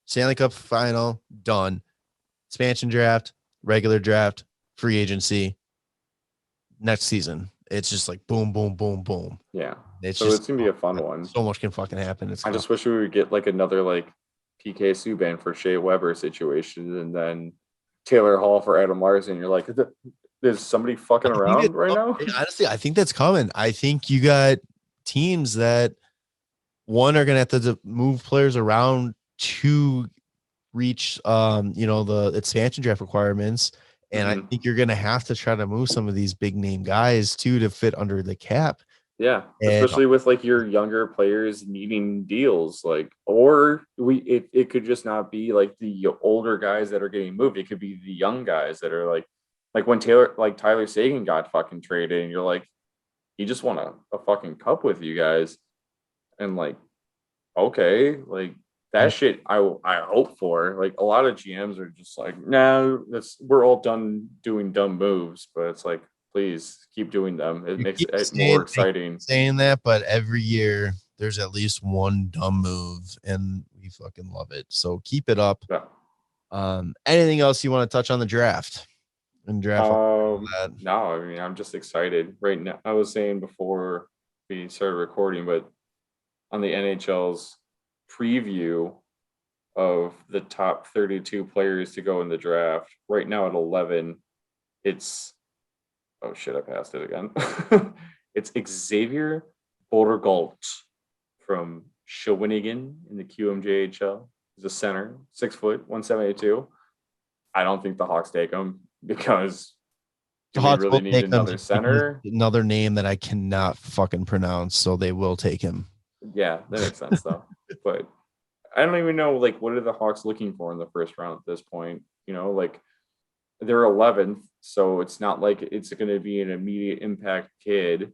Speaker 1: Stanley Cup final, done, expansion draft, regular draft, free agency. Next season, it's just like boom, boom, boom, boom.
Speaker 2: Yeah,
Speaker 1: it's
Speaker 2: gonna be a fun one.
Speaker 1: So much can fucking happen.
Speaker 2: I just wish we would get like another like PK Subban for Shea Weber situation, and then Taylor Hall for Adam Larson. You're like, is somebody fucking around right now?
Speaker 1: Honestly, I think that's coming. I think you got teams that one are going to have to move players around to reach the expansion draft requirements, and I think you're going to have to try to move some of these big name guys too to fit under the cap.
Speaker 2: Yeah, especially with like your younger players needing deals, like, or it could just not be like the older guys that are getting moved. It could be the young guys that are like when Tyler Seguin got fucking traded, and you're like, he just won a fucking cup with you guys, and like, okay, like that shit I hope for. Like a lot of GMs are just like, no, we're all done doing dumb moves, but it's like, please keep doing them. It makes it more exciting.
Speaker 1: Saying that, but every year there's at least one dumb move, and we fucking love it. So keep it up.
Speaker 2: Yeah.
Speaker 1: Anything else you want to touch on the draft?
Speaker 2: No, I mean, I'm just excited right now. I was saying before we started recording, but on the NHL's preview of the top 32 players to go in the draft, right now at 11, it's oh shit, I passed it again. It's Xavier Borgalt from Shawinigan in the QMJHL. He's a center, 6 foot, 172. I don't think the Hawks take him, because
Speaker 1: the Hawks
Speaker 2: really need another center.
Speaker 1: Another name that I cannot fucking pronounce, so they will take him.
Speaker 2: Yeah, that makes sense though. But I don't even know, like, what are the Hawks looking for in the first round at this point? You know, like, they're 11th, so it's not like it's going to be an immediate impact kid.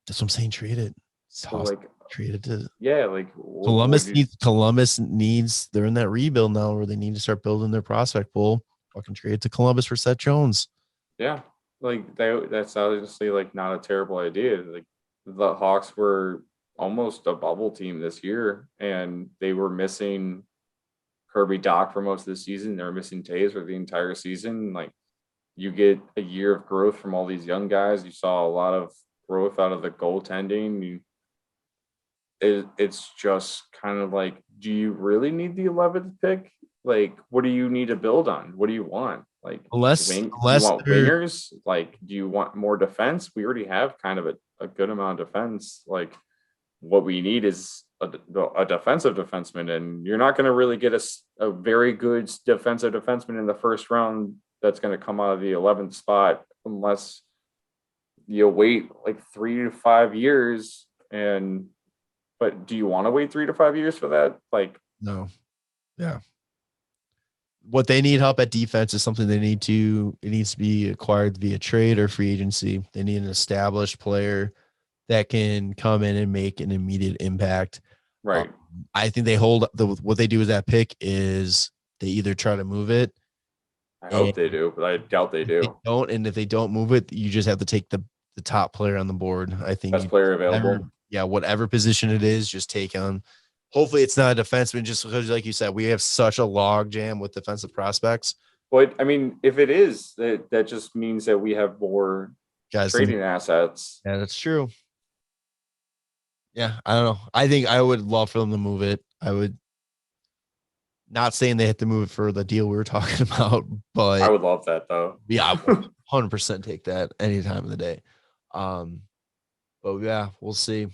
Speaker 1: That's what I'm saying. Trade it.
Speaker 2: So like,
Speaker 1: trade it.
Speaker 2: Yeah, like
Speaker 1: Columbus needs. They're in that rebuild now where they need to start building their prospect pool. Fucking trade it to Columbus for Seth Jones.
Speaker 2: Yeah, like that's obviously like not a terrible idea. Like the Hawks were almost a bubble team this year, and they were missing Kirby Doc for most of the season. They were missing Taves for the entire season. Like, you get a year of growth from all these young guys. You saw a lot of growth out of the goaltending. It's just kind of like, do you really need the 11th pick? Like, what do you need to build on? What do you want? Like,
Speaker 1: unless
Speaker 2: do you want wingers? Like, do you want more defense? We already have kind of a good amount of defense. Like, what we need is a defensive defenseman, and you're not going to really get a very good defensive defenseman in the first round that's going to come out of the 11th spot unless you wait like 3 to 5 years. But do you want to wait 3 to 5 years for that? Like,
Speaker 1: no. Yeah. what they need help at defense is something it needs to be acquired via trade or free agency. They need an established player that can come in and make an immediate impact.
Speaker 2: Right.
Speaker 1: I think they hold what they do with that pick is they either try to move it.
Speaker 2: I hope they do, but I doubt they do.
Speaker 1: If they don't move it, you just have to take the top player on the board. I think
Speaker 2: Best player available.
Speaker 1: Whatever position it is, just take on. Hopefully it's not a defenseman, just because, like you said, we have such a log jam with defensive prospects.
Speaker 2: But I mean, if it is, that just means that we have more trading assets.
Speaker 1: Yeah, that's true. Yeah, I don't know. I think I would love for them to move it. I would. Not saying they have to move it for the deal we were talking about, but
Speaker 2: I would love that though.
Speaker 1: Yeah, I would 100% take that any time of the day. But yeah, we'll see.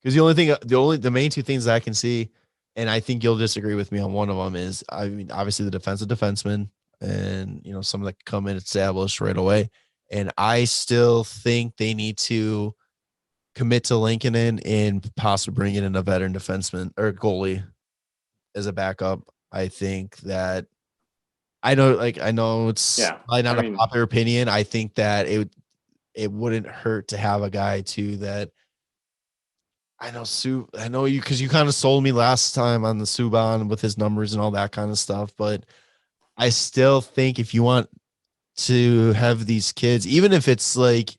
Speaker 1: Because the main two things that I can see, and I think you'll disagree with me on one of them is, I mean, obviously the defensive defenseman, and someone that can come in established right away. And I still think they need to commit to Lincoln and possibly bring in a veteran defenseman or goalie as a backup. I think that I know it's probably not a popular opinion. I think that it wouldn't hurt to have a guy too that I know you, because you kind of sold me last time on the Subban with his numbers and all that kind of stuff. But I still think if you want to have these kids, even if it's like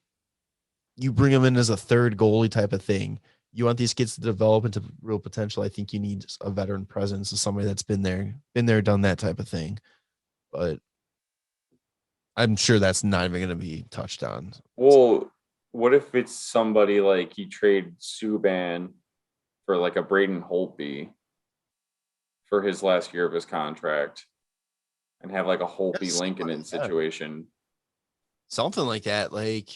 Speaker 1: you bring them in as a third goalie type of thing, you want these kids to develop into real potential. I think you need a veteran presence of somebody that's been there, done that type of thing. But I'm sure that's not even going to be touched on.
Speaker 2: Well, what if it's somebody like he trade Subban for like a Braden Holtby for his last year of his contract and have like a Holtby Lincoln situation?
Speaker 1: Something like that. Like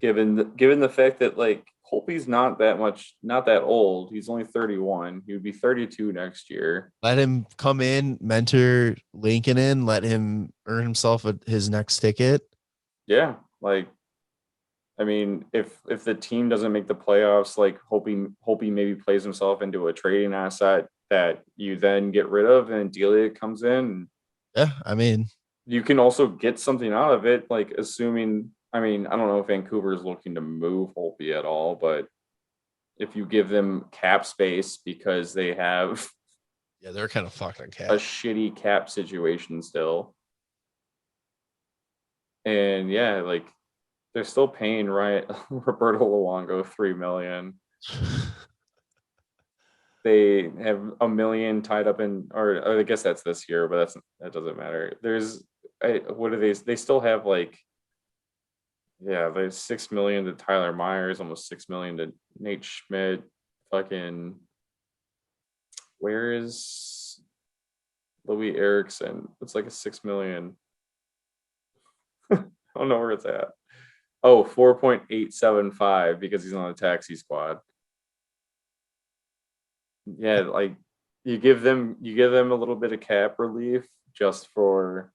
Speaker 2: given the fact that like Holtby's not that old. He's only 31. He would be 32 next year.
Speaker 1: Let him come in, mentor Lincoln in, let him earn himself his next ticket.
Speaker 2: Yeah. Like, I mean, if the team doesn't make the playoffs, like Holtby maybe plays himself into a trading asset that you then get rid of, and Delia comes in.
Speaker 1: Yeah. I mean,
Speaker 2: you can also get something out of it. Like assuming, I mean, I don't know if Vancouver is looking to move Holtby at all, but if you give them cap space because they have,
Speaker 1: they're kind of fucked on cap,
Speaker 2: a shitty cap situation still, and like they're still paying Roberto Luongo $3 million. They have $1 million tied up in, or I guess that's this year, but that doesn't matter. What are they still have like. Yeah, there's $6 million to Tyler Myers, almost $6 million to Nate Schmidt. Fucking, where is Louis Erickson? It's like a $6 million. I don't know where it's at. Oh, 4.875 because he's on the taxi squad. Yeah, like you give them a little bit of cap relief just for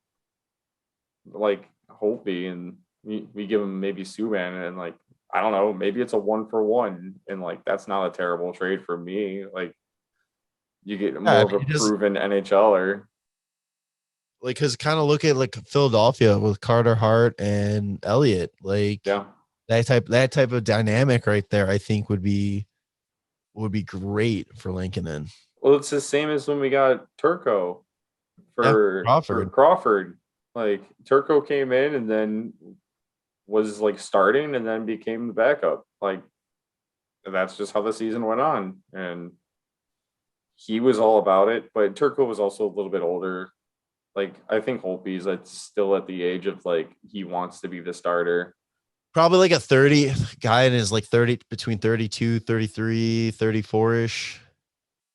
Speaker 2: like Holtby, and we give him maybe Subban, and like I don't know, maybe it's a 1-for-1, and like that's not a terrible trade for me. Like you get more of a proven NHLer.
Speaker 1: Like, because kind of look at like Philadelphia with Carter Hart and Elliott, like that type of dynamic right there, I think would be great for Lincoln.
Speaker 2: Well, it's the same as when we got Turco for Crawford. Like Turco came in and then was like starting and then became the backup. Like that's just how the season went on, and he was all about it. But Turco was also a little bit older. Like I think Holtby's still at the age of like he wants to be the starter.
Speaker 1: Probably like a 30 guy and is like 30 between 32, 33, 34-ish.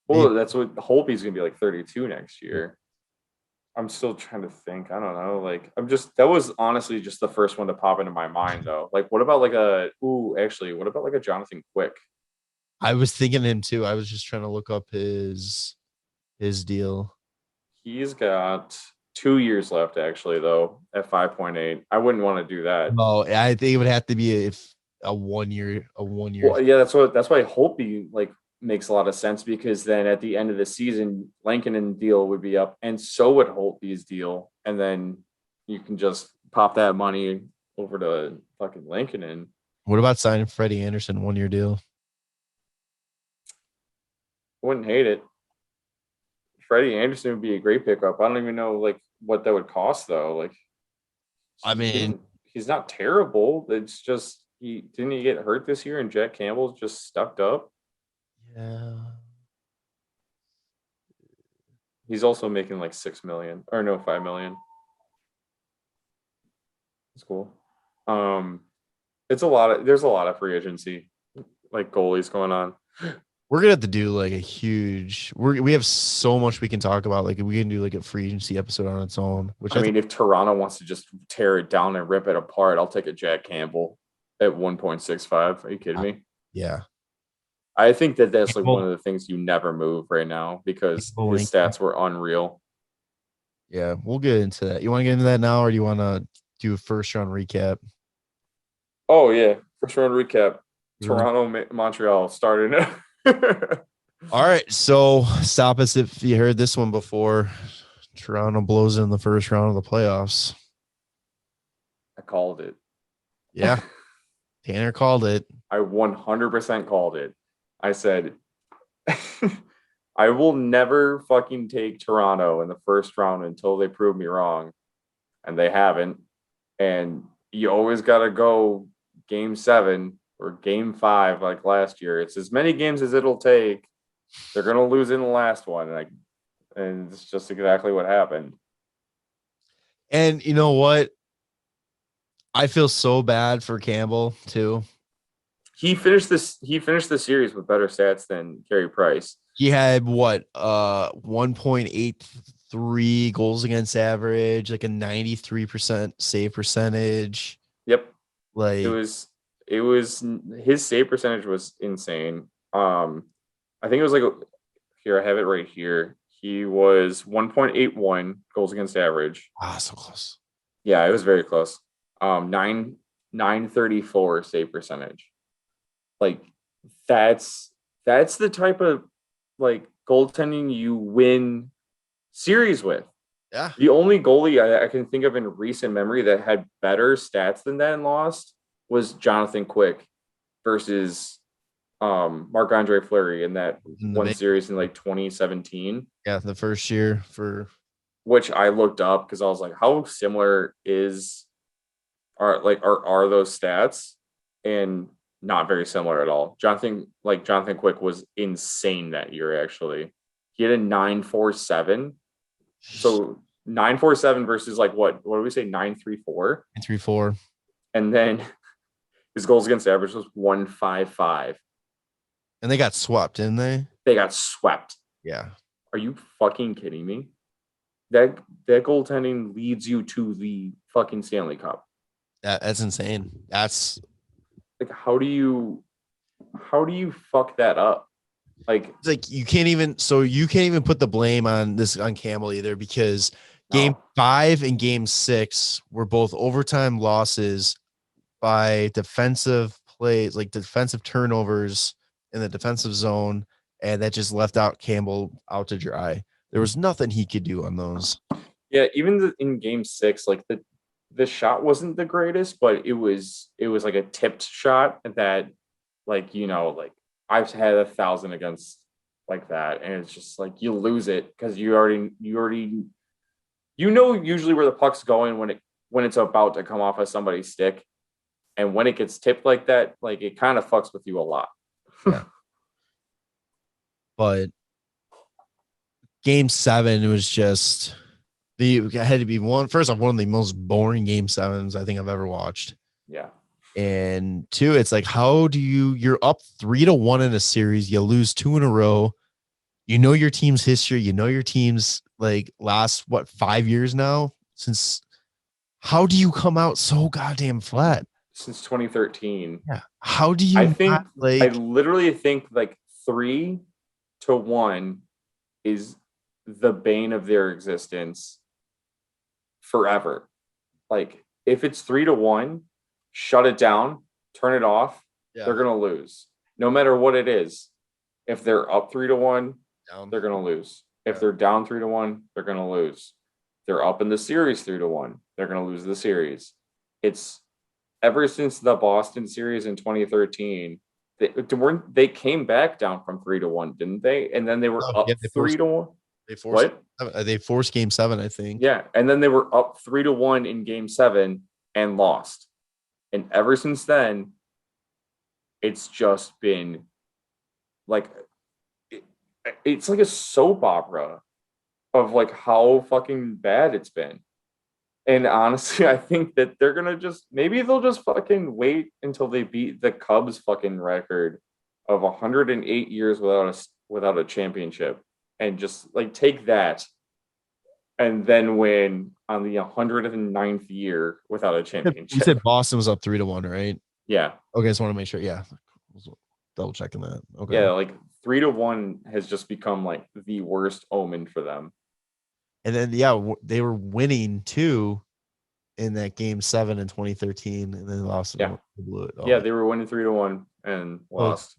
Speaker 2: Well, that's what Holtby's gonna be, like 32 next year. I'm still trying to think. I don't know. Like that was honestly just the first one to pop into my mind though. Like what about like what about like a Jonathan Quick?
Speaker 1: I was thinking him too. I was just trying to look up his deal.
Speaker 2: He's got 2 years left actually though at 5.8. I wouldn't want to do that.
Speaker 1: No, I think it would have to be a 1 year.
Speaker 2: Well, yeah, that's why Holtby, like makes a lot of sense because then at the end of the season, Lankinen deal would be up, and so would Holtby's deal, and then you can just pop that money over to fucking Lankinen.
Speaker 1: What about signing Freddie Anderson 1-year deal?
Speaker 2: Wouldn't hate it. Freddie Anderson would be a great pickup. I don't even know like what that would cost though. Like,
Speaker 1: I mean,
Speaker 2: he's not terrible. It's just he get hurt this year, and Jack Campbell's just stuck up.
Speaker 1: yeah.
Speaker 2: He's also making like $6 million or no, $5 million. It's cool. There's a lot of free agency like goalies going on.
Speaker 1: We're gonna have to do like a huge. We have so much we can talk about. Like we can do like a free agency episode on its own. Which
Speaker 2: I mean, if Toronto wants to just tear it down and rip it apart, I'll take a Jack Campbell at 1.65. Are you kidding me?
Speaker 1: Yeah.
Speaker 2: I think that's like one of the things you never move right now because his stats were unreal.
Speaker 1: Yeah, we'll get into that. You want to get into that now, or do you want to do a first round recap?
Speaker 2: Oh yeah, first round recap. Toronto, Montreal started.
Speaker 1: All right, so stop us if you heard this one before. Toronto blows in the first round of the playoffs.
Speaker 2: I called it.
Speaker 1: Yeah, Tanner called it.
Speaker 2: I 100% called it. I said, I will never fucking take Toronto in the first round until they prove me wrong. And they haven't. And you always got to go game 7 or game 5 like last year. It's as many games as it'll take. They're going to lose in the last one. And it's just exactly what happened.
Speaker 1: And you know what? I feel so bad for Campbell too.
Speaker 2: He finished the series with better stats than Carey Price.
Speaker 1: He had 1.83 goals against average, like a 93% save percentage.
Speaker 2: Yep.
Speaker 1: Like
Speaker 2: it was his save percentage was insane. I think it was like here, I have it right here. He was 1.81 goals against average.
Speaker 1: So close.
Speaker 2: Yeah, it was very close. 934 save percentage. Like that's the type of like goaltending you win series with.
Speaker 1: Yeah.
Speaker 2: The only goalie I can think of in recent memory that had better stats than that and lost was Jonathan Quick versus Marc-Andre Fleury in that one series in like 2017.
Speaker 1: Yeah, the first year for
Speaker 2: which I looked up because I was like, how similar are those stats? And not very similar at all. Jonathan Quick was insane that year, actually. He had a 947. So 947 versus like what do we say? 934?
Speaker 1: 934.
Speaker 2: And then his goals against average was 155.
Speaker 1: And they got swept, didn't they?
Speaker 2: They got swept.
Speaker 1: Yeah.
Speaker 2: Are you fucking kidding me? That goaltending leads you to the fucking Stanley Cup.
Speaker 1: That's insane. That's
Speaker 2: like how do you fuck that up? Like
Speaker 1: it's like you can't even put the blame on Campbell either because game 5 and game 6 were both overtime losses by defensive plays, like defensive turnovers in the defensive zone, and that just left out Campbell out to dry. There was nothing he could do on those.
Speaker 2: Yeah, even in game 6, like the shot wasn't the greatest, but it was like a tipped shot that, like, you know, like I've had 1,000 against like that, and it's just like you lose it because you already usually where the puck's going when it's about to come off of somebody's stick, and when it gets tipped like that, like it kind of fucks with you a lot.
Speaker 1: Yeah. But game 7 was just it had to be one of the most boring game 7s I think I've ever watched.
Speaker 2: Yeah.
Speaker 1: And 2, it's like, how do you're up 3-1 in a series, you lose 2 in a row. You know your team's history, you know your team's like last 5 years now since. How do you come out so goddamn flat?
Speaker 2: Since 2013.
Speaker 1: Yeah. How do you?
Speaker 2: I literally think like 3-1 is the bane of their existence forever. Like if it's 3-1, shut it down, turn it off. Yeah. They're gonna lose no matter what it is. If they're up 3-1,
Speaker 1: Down.
Speaker 2: they're gonna lose. If
Speaker 1: Yeah.
Speaker 2: they're down 3-1, they're gonna lose. They're up in the series 3-1, they're gonna lose the series. It's ever since the Boston series in 2013. They came back down from 3-1, didn't they? And then they were up
Speaker 1: Yeah,
Speaker 2: 3-1.
Speaker 1: They forced.
Speaker 2: What?
Speaker 1: They forced Game 7, I think.
Speaker 2: Yeah, and then they were up 3-1 in Game 7 and lost. And ever since then, it's just been like it's like a soap opera of like how fucking bad it's been. And honestly, I think that they're gonna maybe they'll just fucking wait until they beat the Cubs fucking record of 108 years without a championship, and just like take that, and then win on the 109th year without a
Speaker 1: You
Speaker 2: championship.
Speaker 1: said Boston was up 3-1, right?
Speaker 2: Yeah.
Speaker 1: Okay, I just want to make sure. Yeah, double checking that. Okay.
Speaker 2: Yeah, like 3-1 has just become like the worst omen for them.
Speaker 1: And then they were winning too in that Game 7 in 2013, and then lost.
Speaker 2: Yeah.
Speaker 1: Blew it.
Speaker 2: Yeah, they were winning 3-1 and lost.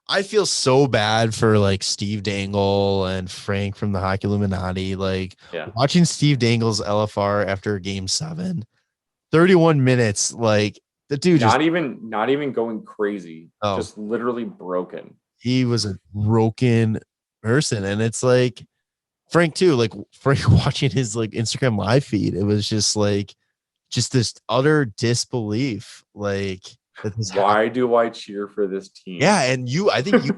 Speaker 1: I feel so bad for like Steve Dangle and Frank from the Hockey Illuminati. Like watching Steve Dangle's LFR after Game 7, 31 minutes. Like the dude
Speaker 2: not even going crazy, just literally broken.
Speaker 1: He was a broken person, and it's like Frank too. Like Frank watching his like Instagram live feed, it was just this utter disbelief. Like,
Speaker 2: why do I cheer for this team?
Speaker 1: Yeah, and I think you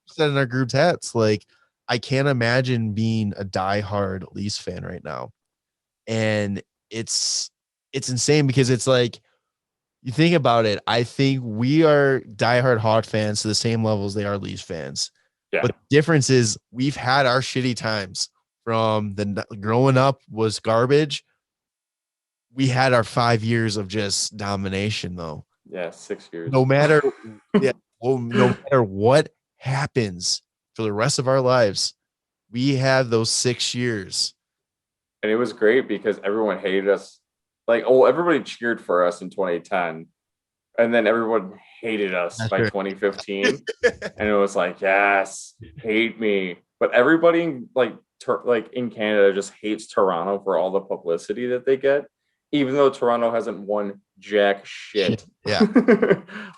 Speaker 1: said in our group chats, like, I can't imagine being a diehard Leafs fan right now, and it's insane because it's like, you think about it. I think we are diehard Hawk fans to the same level as they are Leafs fans. Yeah. But the difference is we've had our shitty times from growing up was garbage. We had our 5 years of just domination though.
Speaker 2: Yeah, 6 years.
Speaker 1: No matter no matter what happens for the rest of our lives, we have those 6 years.
Speaker 2: And it was great because everyone hated us. Like, everybody cheered for us in 2010, and then everyone hated us by 2015, and it was like, yes, hate me. But everybody in Canada just hates Toronto for all the publicity that they get, even though Toronto hasn't won jack shit.
Speaker 1: Yeah,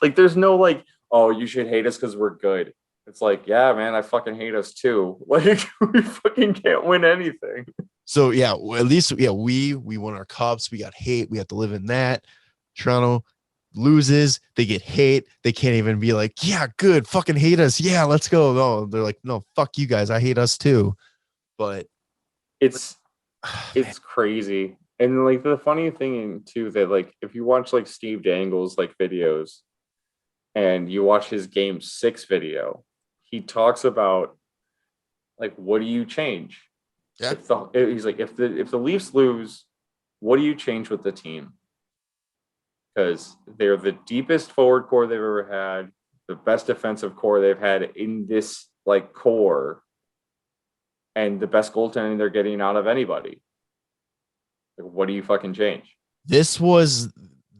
Speaker 2: like there's no like, oh, you should hate us because we're good. It's like, yeah, man, I fucking hate us too. Like we fucking can't win anything.
Speaker 1: So yeah, at least we won our cups. We got hate. We have to live in that. Toronto loses. They get hate. They can't even be like, yeah, good, fucking hate us. Yeah, let's go. No, they're like, no, fuck you guys. I hate us too. But
Speaker 2: it's crazy. And like the funny thing too, that like if you watch like Steve Dangle's like videos and you watch his Game 6 video, he talks about like, what do you change?
Speaker 1: Yeah.
Speaker 2: He's like, if the Leafs lose, what do you change with the team? Because they're the deepest forward core they've ever had, the best defensive core they've had in this like core, and the best goaltending they're getting out of anybody. Like, what do you fucking change?
Speaker 1: This was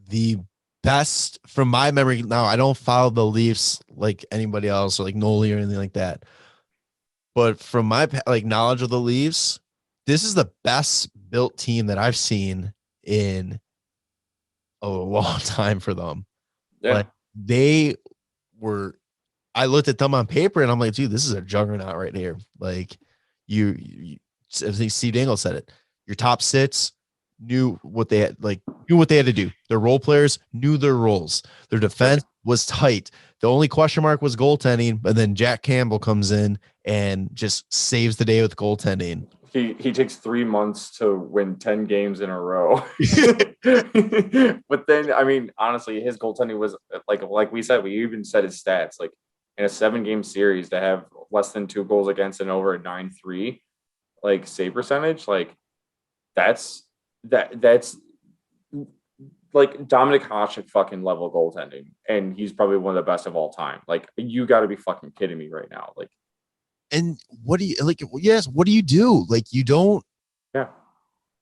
Speaker 1: the best from my memory. Now, I don't follow the Leafs like anybody else or like Noli or anything like that. But from my like knowledge of the Leafs, this is the best built team that I've seen in a long time for them.
Speaker 2: Yeah.
Speaker 1: Like I looked at them on paper and I'm like, dude, this is a juggernaut right here. Like you I think Steve Dangle said it. Your top six knew what they had to do. Their role players knew their roles. Their defense was tight. The only question mark was goaltending, but then Jack Campbell comes in and just saves the day with goaltending.
Speaker 2: He takes 3 months to win 10 games in a row. But then, I mean, honestly, his goaltending was like we said, we even said his stats, like in a 7-game series to have less than 2 goals against and over a 9.3 like save percentage, like that's like Dominic Hasek fucking level goaltending, and he's probably one of the best of all time. Like, you got to be fucking kidding me right now. Like,
Speaker 1: and what do you like? Yes, what do you do? Like, you don't.
Speaker 2: Yeah.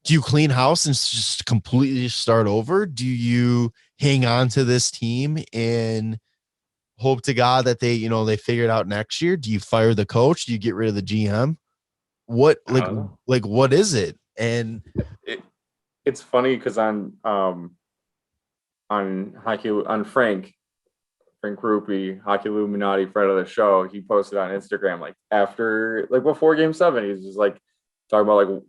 Speaker 1: Do you clean house and just completely start over? Do you hang on to this team and hope to God that they, they figure it out next year? Do you fire the coach? Do you get rid of the GM? What what is it? And
Speaker 2: it's funny because on Frank Rupee, Hockey Illuminati, friend of the show, he posted on Instagram like after before Game 7, he's just like talking about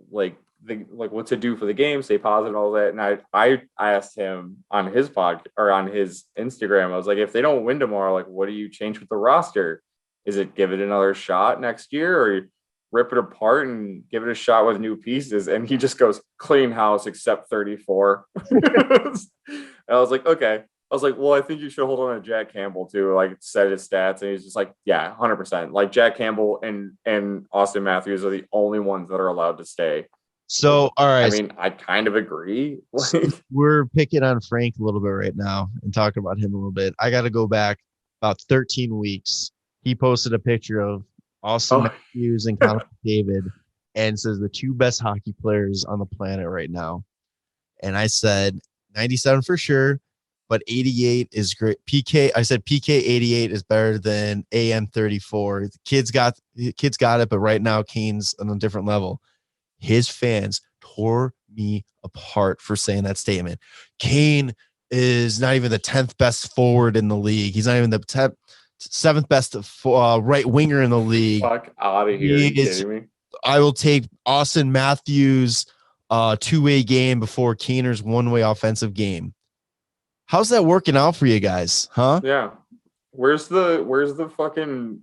Speaker 2: what to do for the game, stay positive and all that. And I asked him on his podcast or on his Instagram, I was like, if they don't win tomorrow, like what do you change with the roster? Is it give it another shot next year, or rip it apart and give it a shot with new pieces? And he just goes, clean house except 34. And I was like, okay. I was like, well, I think you should hold on to Jack Campbell too, like set his stats. And he's just like, yeah, 100%. Like Jack Campbell and Austin Matthews are the only ones that are allowed to stay.
Speaker 1: So, all right.
Speaker 2: I mean, I kind of agree.
Speaker 1: We're picking on Frank a little bit right now and talking about him a little bit. I got to go back about 13 weeks. He posted a picture of Austin Matthews and Connor David and says the two best hockey players on the planet right now. And I said 97 for sure, but 88 is great. I said PK 88 is better than AM 34. The kids got it, but right now Kane's on a different level. His fans tore me apart for saying that statement. Kane is not even the 10th best forward in the league. He's not even the 7th best right winger in the league.
Speaker 2: Fuck out of here. Are you kidding me?
Speaker 1: I will take Austin Matthews' two-way game before Keener's one-way offensive game. How's that working out for you guys? Huh?
Speaker 2: Yeah. Where's the fucking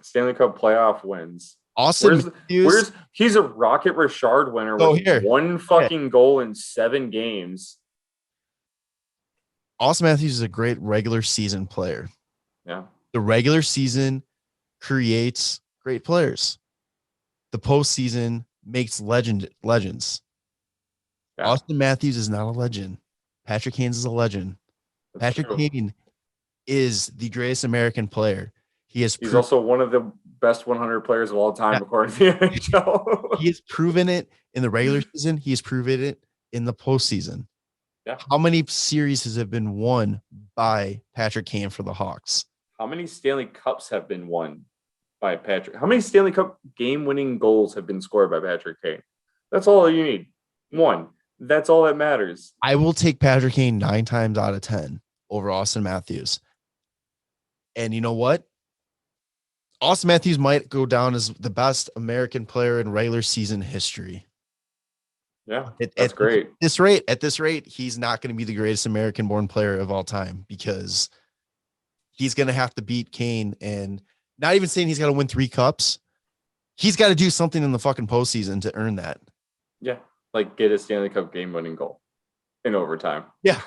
Speaker 2: Stanley Cup playoff wins?
Speaker 1: Austin Matthews,
Speaker 2: he's a Rocket Richard winner with one fucking goal in 7 games.
Speaker 1: Austin Matthews is a great regular season player.
Speaker 2: Yeah.
Speaker 1: The regular season creates great players. The postseason makes legends. Yeah. Austin Matthews is not a legend. Patrick Kane is a legend. Patrick Kane is the greatest American player. He's
Speaker 2: also one of the best 100 players of all time, according to the NHL.
Speaker 1: He has proven it in the regular season. He's proven it in the postseason.
Speaker 2: Yeah.
Speaker 1: How many series have been won by Patrick Kane for the Hawks?
Speaker 2: How many Stanley Cups have been won by Patrick? How many Stanley Cup game-winning goals have been scored by Patrick Kane? That's all you need. 1. That's all that matters.
Speaker 1: I will take Patrick Kane 9 times out of 10 over Austin Matthews. And you know what? Austin Matthews might go down as the best American player in regular season history.
Speaker 2: Yeah, that's great.
Speaker 1: At this rate, he's not going to be the greatest American-born player of all time because he's going to have to beat Kane, and not even saying he's got to win 3 cups. He's got to do something in the fucking postseason to earn that.
Speaker 2: Yeah, get a Stanley Cup game-winning goal in overtime.
Speaker 1: Yeah.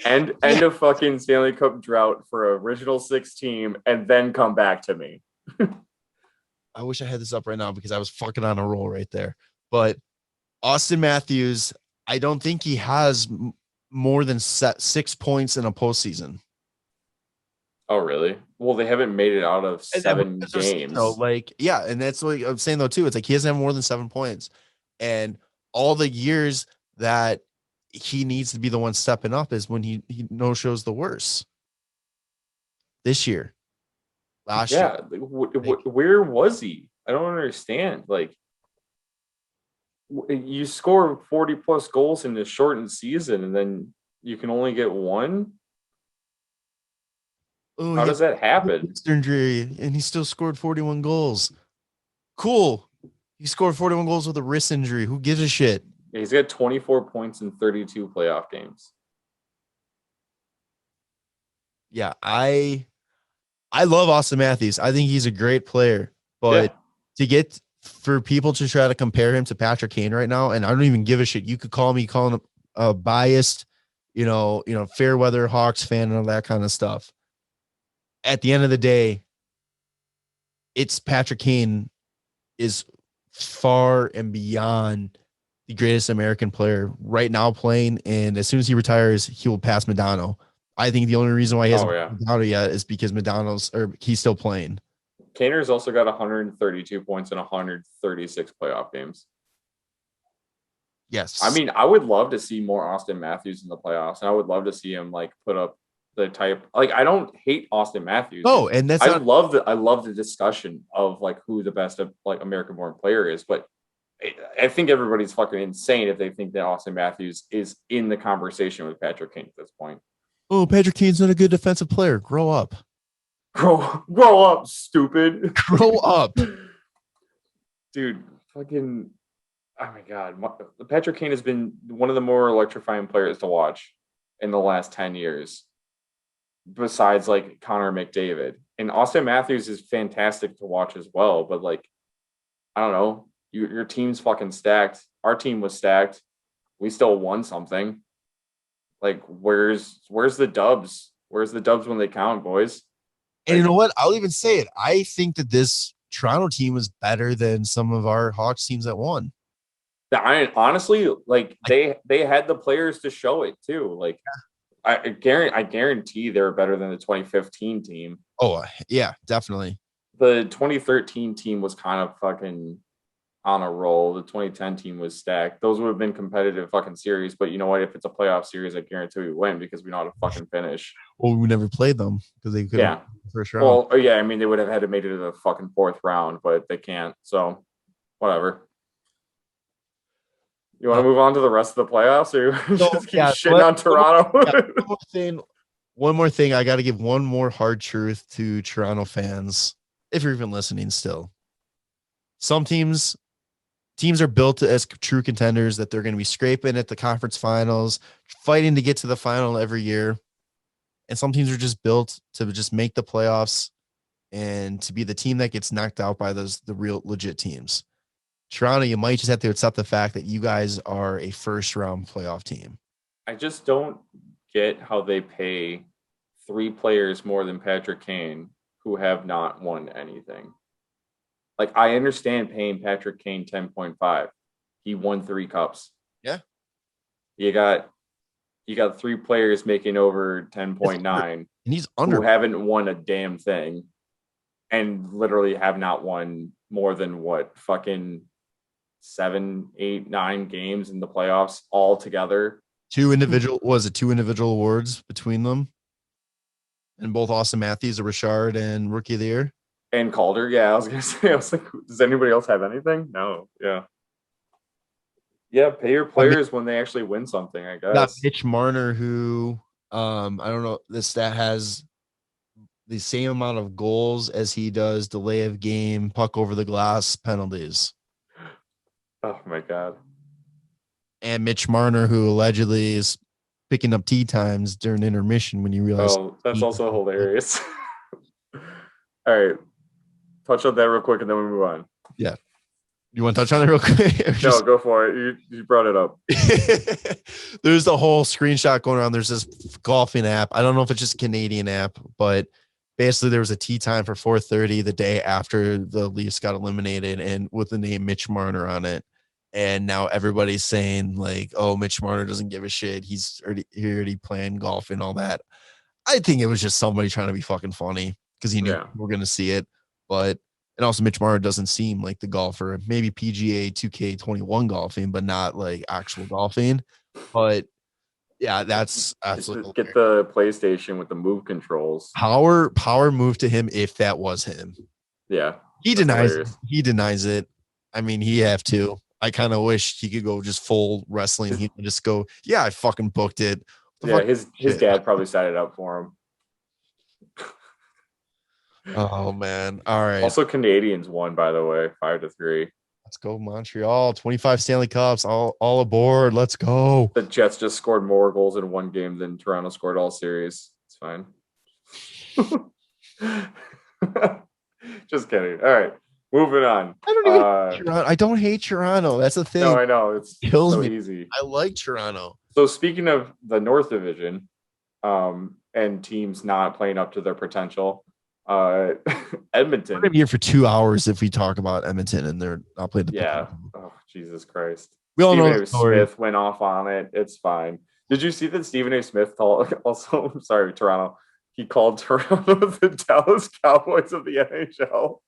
Speaker 2: End of fucking Stanley Cup drought for original 6 team, and then come back to me.
Speaker 1: I wish I had this up right now because I was fucking on a roll right there. But Austin Matthews, I don't think he has more than 6 points in a postseason.
Speaker 2: Oh, really? Well, they haven't made it out of 7 games.
Speaker 1: And that's what I'm saying though too. It's he doesn't have more than 7 points, and all the years that he needs to be the one stepping up is when he no-shows the worst. This year, last year.
Speaker 2: Yeah, where was he? I don't understand. You score 40 plus goals in this shortened season, and then you can only get 1.
Speaker 1: Oh,
Speaker 2: how does that happen?
Speaker 1: Injury, and he still scored 41 goals. Cool. He scored 41 goals with a wrist injury. Who gives a shit?
Speaker 2: Yeah, he's got 24 points in 32 playoff games.
Speaker 1: Yeah, I love Austin Matthews. I think he's a great player, but for people to try to compare him to Patrick Kane right now, and I don't even give a shit. You could calling him a biased, fair weather Hawks fan and all that kind of stuff. At the end of the day, it's Patrick Kane is far and beyond the greatest American player right now playing, and as soon as he retires, he will pass Madonna. I think the only reason why he hasn't Madonna yet is because he's still playing.
Speaker 2: Kaner's also got 132 points in 136 playoff games.
Speaker 1: Yes.
Speaker 2: I mean, I would love to see more Austin Matthews in the playoffs, and I would love to see him put up the type. Like, I don't hate Austin Matthews.
Speaker 1: No, and that's
Speaker 2: I love the discussion of like who the best of like American-born player is, but I think everybody's fucking insane if they think that Austin Matthews is in the conversation with Patrick Kane at this point.
Speaker 1: Oh, Patrick Kane's not a good defensive player. Grow up.
Speaker 2: Grow up, stupid.
Speaker 1: Grow up.
Speaker 2: Dude, fucking, oh my God. Patrick Kane has been one of the more electrifying players to watch in the last 10 years, besides like Connor McDavid. And Austin Matthews is fantastic to watch as well, but like, I don't know. Your team's fucking stacked. Our team was stacked. We still won something. Like, where's the dubs? Where's the dubs when they count, boys?
Speaker 1: And you know what? I'll even say it. I think that this Toronto team was better than some of our Hawks teams that won.
Speaker 2: I honestly, like, they had the players to show it too. Like, I guarantee they're better than the 2015 team.
Speaker 1: Oh, yeah, definitely.
Speaker 2: The 2013 team was kind of fucking on a roll. The 2010 team was stacked. Those would have been competitive fucking series. But you know what? If it's a playoff series, I guarantee we win because we know how to fucking finish.
Speaker 1: Well, we never played them because they could.
Speaker 2: Yeah.
Speaker 1: First round.
Speaker 2: Well, yeah. I mean, they would have had to make it to the fucking fourth round, but they can't. So, whatever. You want to move on to the rest of the playoffs, or just keep shitting on Toronto?
Speaker 1: One more thing. I got to give one more hard truth to Toronto fans, if you're even listening still. Some teams are built as true contenders that they're going to be scraping at the conference finals, fighting to get to the final every year. And some teams are just built to just make the playoffs and to be the team that gets knocked out by the real legit teams. Toronto, you might just have to accept the fact that you guys are a first round playoff team.
Speaker 2: I just don't get how they pay 3 players more than Patrick Kane who have not won anything. Like, I understand paying Patrick Kane 10.5. He won 3 cups.
Speaker 1: Yeah.
Speaker 2: You got 3 players making over 10.9
Speaker 1: and he's under
Speaker 2: who haven't won a damn thing and literally have not won more than what, fucking 7, 8, 9 games in the playoffs all together.
Speaker 1: 2 individual awards between them, and both Austin Matthews, a Richard, and Rookie of the Year.
Speaker 2: And Calder, yeah, I was gonna say, I was like, does anybody else have anything? No, yeah. Pay your players when they actually win something, I guess.
Speaker 1: Got Mitch Marner, who I don't know, the stat has the same amount of goals as he does delay of game, puck over the glass, penalties.
Speaker 2: Oh my God.
Speaker 1: And Mitch Marner, who allegedly is picking up tea times during intermission when you realize.
Speaker 2: Oh, that's also hilarious. All right. Touch on that real quick and then we move on.
Speaker 1: Yeah. You want to touch on it real quick?
Speaker 2: No, go for it. You brought it up.
Speaker 1: There's the whole screenshot going around. There's this golfing app. I don't know if it's just a Canadian app, but basically there was a tee time for 4:30 the day after the Leafs got eliminated, and with the name Mitch Marner on it. And now everybody's saying like, oh, Mitch Marner doesn't give a shit. He's already playing golf and all that. I think it was just somebody trying to be fucking funny because he knew we're going to see it. But, and also Mitch Marner doesn't seem like the golfer, maybe PGA 2K21 golfing, but not like actual golfing. But yeah, that's absolutely.
Speaker 2: Get the PlayStation with the move controls.
Speaker 1: Power move to him if that was him.
Speaker 2: Yeah.
Speaker 1: He denies it. I mean, he have to. I kind of wish he could go just full wrestling. He could just go, yeah, I fucking booked it.
Speaker 2: Yeah, his dad probably set it up for him.
Speaker 1: Oh man. All right.
Speaker 2: Also, Canadians won, by the way, 5-3.
Speaker 1: Let's go, Montreal. 25 Stanley Cups. All aboard. Let's go.
Speaker 2: The Jets just scored more goals in one game than Toronto scored all series. It's fine. Just kidding. All right. Moving on.
Speaker 1: I don't hate Toronto. That's the thing.
Speaker 2: No, I know. It's
Speaker 1: kills
Speaker 2: so
Speaker 1: me.
Speaker 2: Easy.
Speaker 1: I like Toronto.
Speaker 2: So speaking of the North Division, and teams not playing up to their potential, Edmonton.
Speaker 1: We're gonna be here for 2 hours if we talk about Edmonton and they're not playing.
Speaker 2: Oh, Jesus Christ.
Speaker 1: We all
Speaker 2: Stephen
Speaker 1: know
Speaker 2: A. Smith went off on it. It's fine. Did you see that Stephen A. Smith also, I'm sorry, Toronto. He called Toronto the Dallas Cowboys of the NHL.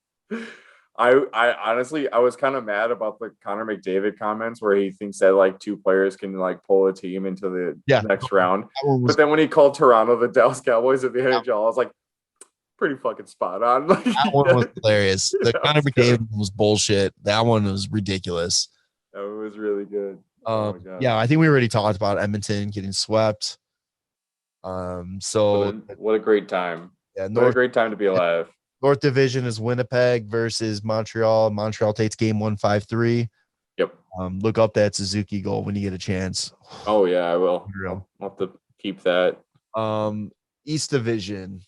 Speaker 2: I honestly I was kind of mad about the Connor McDavid comments where he thinks that like 2 players can like pull a team into the next round.
Speaker 1: That one was,
Speaker 2: But then when he called Toronto the Dallas Cowboys of the NHL, I was like, pretty fucking spot on. Like,
Speaker 1: that one was hilarious. The Connor
Speaker 2: was
Speaker 1: McDavid was bullshit. That one was ridiculous.
Speaker 2: That was really good. Oh my god.
Speaker 1: Yeah, I think we already talked about Edmonton getting swept. So
Speaker 2: What a great time.
Speaker 1: yeah,
Speaker 2: What a great time to be alive.
Speaker 1: North Division is Winnipeg versus Montreal. Montreal takes game 1 5-3.
Speaker 2: Yep.
Speaker 1: Look up that Suzuki goal when you get a chance.
Speaker 2: Oh yeah, I will. I'll have to keep that.
Speaker 1: East Division.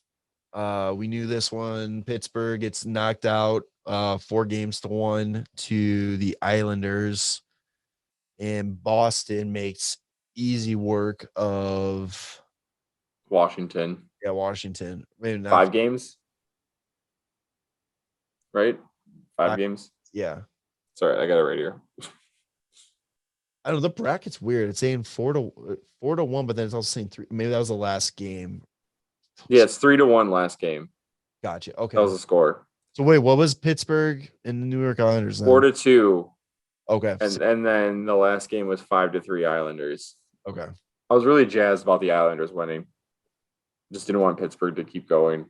Speaker 1: We knew this one. Pittsburgh gets knocked out 4-1 to the Islanders. And Boston makes easy work of
Speaker 2: Washington.
Speaker 1: Yeah, Washington. Maybe not
Speaker 2: 5 games. Right? 5 games.
Speaker 1: Yeah.
Speaker 2: Sorry, I got it right here.
Speaker 1: I don't know. The bracket's weird. It's saying 4-1, but then it's also saying 3. Maybe that was the last game.
Speaker 2: Yeah, it's 3-1 last game.
Speaker 1: Gotcha. Okay.
Speaker 2: That was the score.
Speaker 1: So wait, what was Pittsburgh and the New York Islanders then?
Speaker 2: 4-2.
Speaker 1: Okay.
Speaker 2: And then the last game was 5-3 Islanders.
Speaker 1: Okay.
Speaker 2: I was really jazzed about the Islanders winning. Just didn't want Pittsburgh to keep going.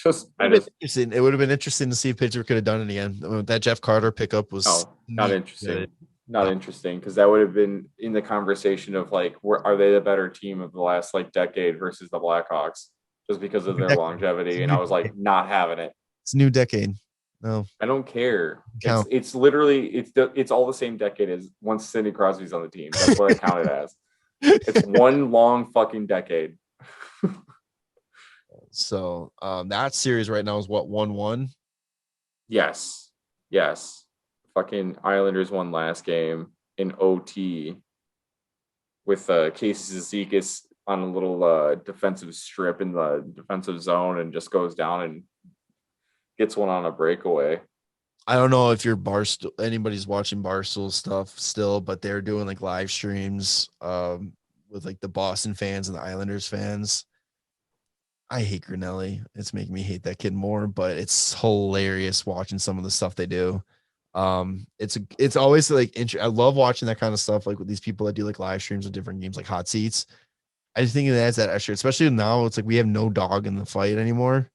Speaker 1: It would have been interesting to see if Pittsburgh could have done it again. I mean, that Jeff Carter pickup was
Speaker 2: not interesting. Not interesting because that would have been in the conversation of like, are they the better team of the last like decade versus the Blackhawks just because of their longevity? And I was like, not having it.
Speaker 1: It's a new decade. No,
Speaker 2: I don't care. It's literally it's all the same decade as once Sidney Crosby's on the team. That's what I count it as. It's one long fucking decade.
Speaker 1: So that series right now is what 1-1.
Speaker 2: Yes. Fucking Islanders won last game in OT with Casey Zizekas on a little defensive strip in the defensive zone and just goes down and gets one on a breakaway.
Speaker 1: I don't know if anybody's watching Barstool stuff still, but they're doing like live streams with like the Boston fans and the Islanders fans. I hate Grinelli. It's making me hate that kid more, but it's hilarious watching some of the stuff they do. It's always like I love watching that kind of stuff, like with these people that do like live streams of different games, like hot seats. I just think it adds that extra, especially now. It's like we have no dog in the fight anymore.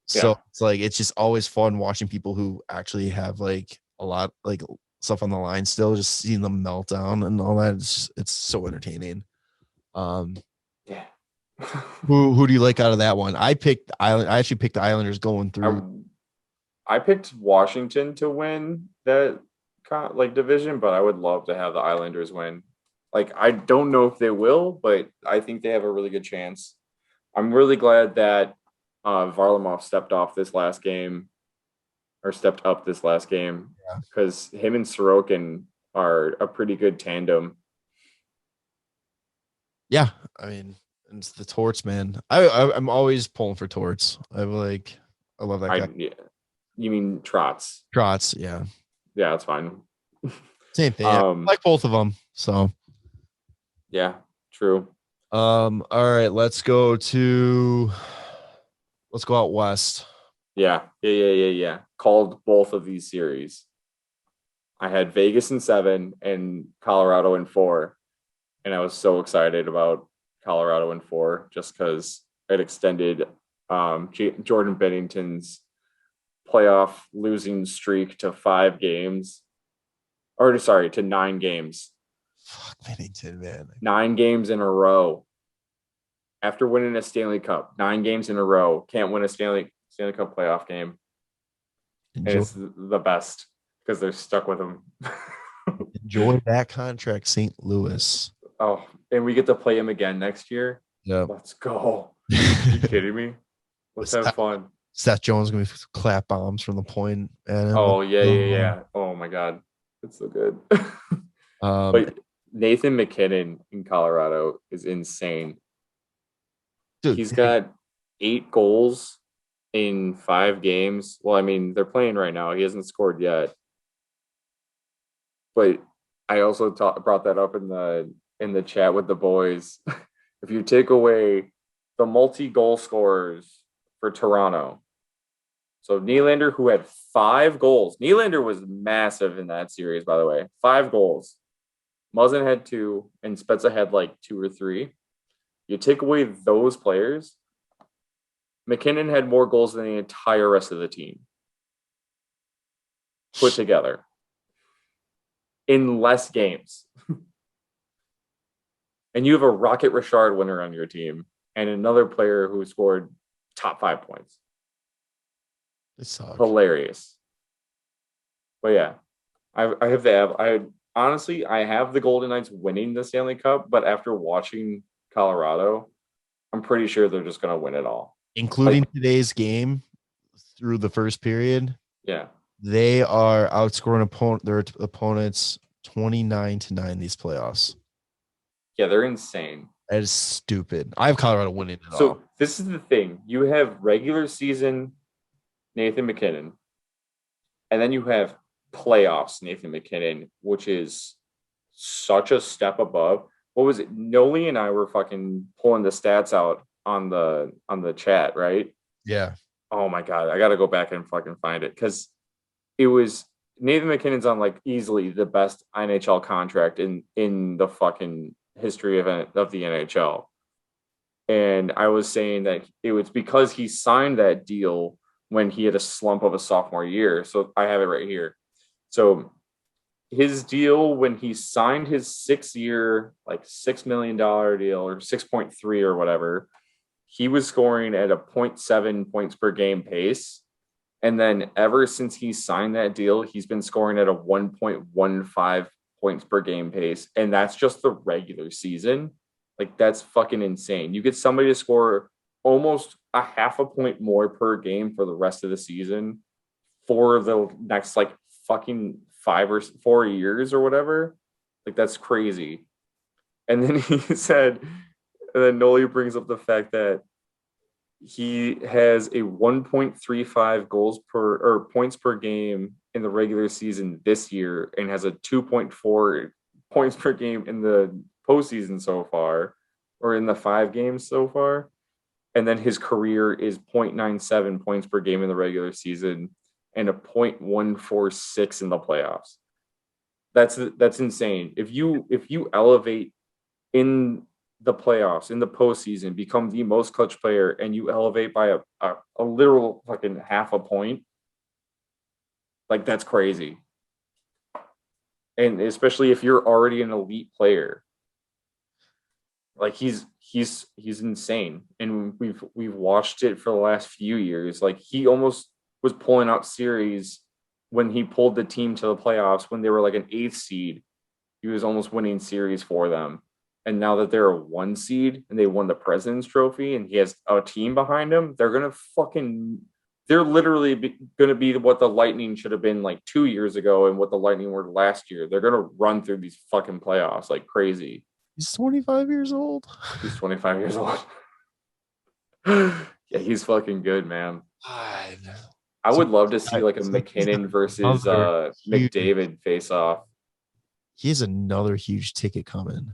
Speaker 1: So it's like it's just always fun watching people who actually have like a lot like stuff on the line still, just seeing them melt down and all that. It's so entertaining. Who do you like out of that one? I actually picked the Islanders going through.
Speaker 2: I picked Washington to win that like division, but I would love to have the Islanders win. Like I don't know if they will, but I think they have a really good chance. I'm really glad that Varlamov stepped up this last game because him and Sorokin are a pretty good tandem.
Speaker 1: Yeah, I mean, it's the Torts, man. I'm always pulling for Torts. I love that guy.
Speaker 2: Yeah. You mean Trotz?
Speaker 1: Trotz, yeah.
Speaker 2: Yeah, that's fine.
Speaker 1: Same thing. I like both of them. So
Speaker 2: yeah, true.
Speaker 1: All right, let's go out west.
Speaker 2: Yeah. Called both of these series. I had Vegas in 7 and Colorado in 4. And I was so excited about Colorado in 4 just because it extended Jordan Bennington's playoff losing streak to 5 games. To 9 games.
Speaker 1: Fuck Bennington, man.
Speaker 2: 9 games in a row. After winning a Stanley Cup, 9 games in a row, can't win a Stanley Cup playoff game. And it's the best because they're stuck with him.
Speaker 1: Enjoy that contract, St. Louis.
Speaker 2: Oh, and we get to play him again next year.
Speaker 1: Yeah.
Speaker 2: Let's go. Are you kidding me? Let's have fun.
Speaker 1: Seth Jones is going to clap bombs from the point.
Speaker 2: Oh, yeah. Oh, my God. It's so good. But Nathan McKinnon in Colorado is insane. Dude, he's got 8 goals in 5 games. Well, I mean, they're playing right now. He hasn't scored yet. But I also brought that up in the chat with the boys. If you take away the multi-goal scorers for Toronto, So Nylander, who had 5 goals. Nylander was massive in that series, by the way. 5 goals. Muzzin had 2, and Spezza had like 2 or 3. You take away those players, McKinnon had more goals than the entire rest of the team put together in less games. And you have a Rocket Richard winner on your team and another player who scored top 5 points.
Speaker 1: It sucks.
Speaker 2: Hilarious. But yeah, I have the honestly, I have the Golden Knights winning the Stanley Cup, but after watching Colorado, I'm pretty sure they're just going to win it all.
Speaker 1: Including today's game through the first period.
Speaker 2: Yeah.
Speaker 1: They are outscoring their opponents 29-9 these playoffs.
Speaker 2: Yeah, they're insane.
Speaker 1: That is stupid. I have Colorado winning it all.
Speaker 2: So this is the thing. You have regular season Nathan McKinnon, and then you have playoffs Nathan McKinnon, which is such a step above. What was it? Noli and I were fucking pulling the stats out on the chat, right?
Speaker 1: Yeah.
Speaker 2: Oh my God. I got to go back and fucking find it because it was Nathan McKinnon's on like easily the best NHL contract in the fucking history of the NHL. And I was saying that it was because he signed that deal when he had a slump of a sophomore year. So I have it right here. So his deal when he signed his 6-year, like $6 million deal or 6.3 or whatever, he was scoring at a 0.7 points per game pace. And then ever since he signed that deal, he's been scoring at a 1.15 points per game pace. And that's just the regular season. Like, that's fucking insane. You get somebody to score almost a half a point more per game for the rest of the season for the next, like, fucking 5 or 4 years or whatever. Like, that's crazy. And then he said, and then Noli brings up the fact that he has a 1.35 goals per or points per game in the regular season this year and has a 2.4 points per game in the postseason so far, or in the 5 games so far. And then his career is 0.97 points per game in the regular season and a 0.146 in the playoffs. That's insane. If you elevate in the playoffs, in the postseason, become the most clutch player, and you elevate by a literal fucking half a point, like, that's crazy. And especially if you're already an elite player, like, he's insane. And we've watched it for the last few years. Like, he almost was pulling out series when he pulled the team to the playoffs when they were like an 8th seed. He was almost winning series for them. And now that they're a 1 seed and they won the President's Trophy and he has a team behind him, they're literally going to be what the Lightning should have been like 2 years ago and what the Lightning were last year. They're going to run through these fucking playoffs like crazy.
Speaker 1: He's 25 years old.
Speaker 2: He's 25 years old. Yeah, he's fucking good, man.
Speaker 1: God.
Speaker 2: I would love to see like a McKinnon versus McDavid face off.
Speaker 1: He has another huge ticket coming.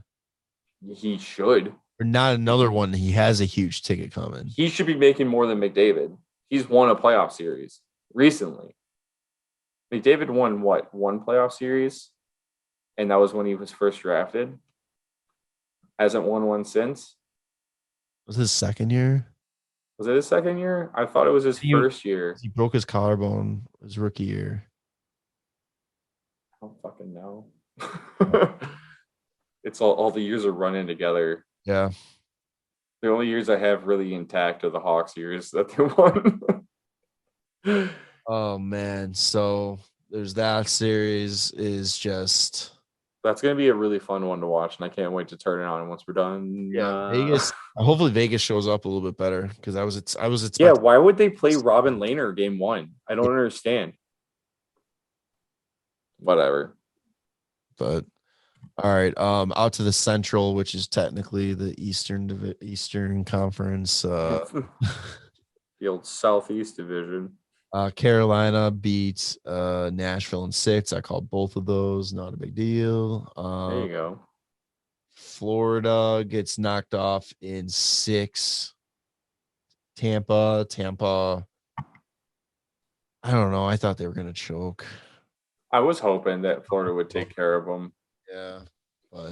Speaker 2: He should.
Speaker 1: Or not another one. He has a huge ticket coming.
Speaker 2: He should be making more than McDavid. He's won a playoff series recently. McDavid won what? 1 playoff series? And that was when he was first drafted. Hasn't won one since.
Speaker 1: Was his second year?
Speaker 2: Was it his second year? I thought it was his first year.
Speaker 1: He broke his collarbone his rookie year.
Speaker 2: I don't fucking know. It's all the years are running together.
Speaker 1: Yeah.
Speaker 2: The only years I have really intact are the Hawks years that they won.
Speaker 1: Oh man. So there's that series is just
Speaker 2: that's gonna be a really fun one to watch, and I can't wait to turn it on once we're done.
Speaker 1: Yeah, Vegas. Hopefully Vegas shows up a little bit better because I was expecting.
Speaker 2: Yeah, why would they play Robin Lehner game 1? I don't understand. Whatever.
Speaker 1: But all right, out to the Central, which is technically the Eastern Conference.
Speaker 2: The old Southeast Division.
Speaker 1: Carolina beats Nashville in 6. I called both of those. Not a big deal.
Speaker 2: There you go.
Speaker 1: Florida gets knocked off in 6. Tampa I don't know. I thought they were going to choke.
Speaker 2: I was hoping that Florida would take care of them.
Speaker 1: Yeah.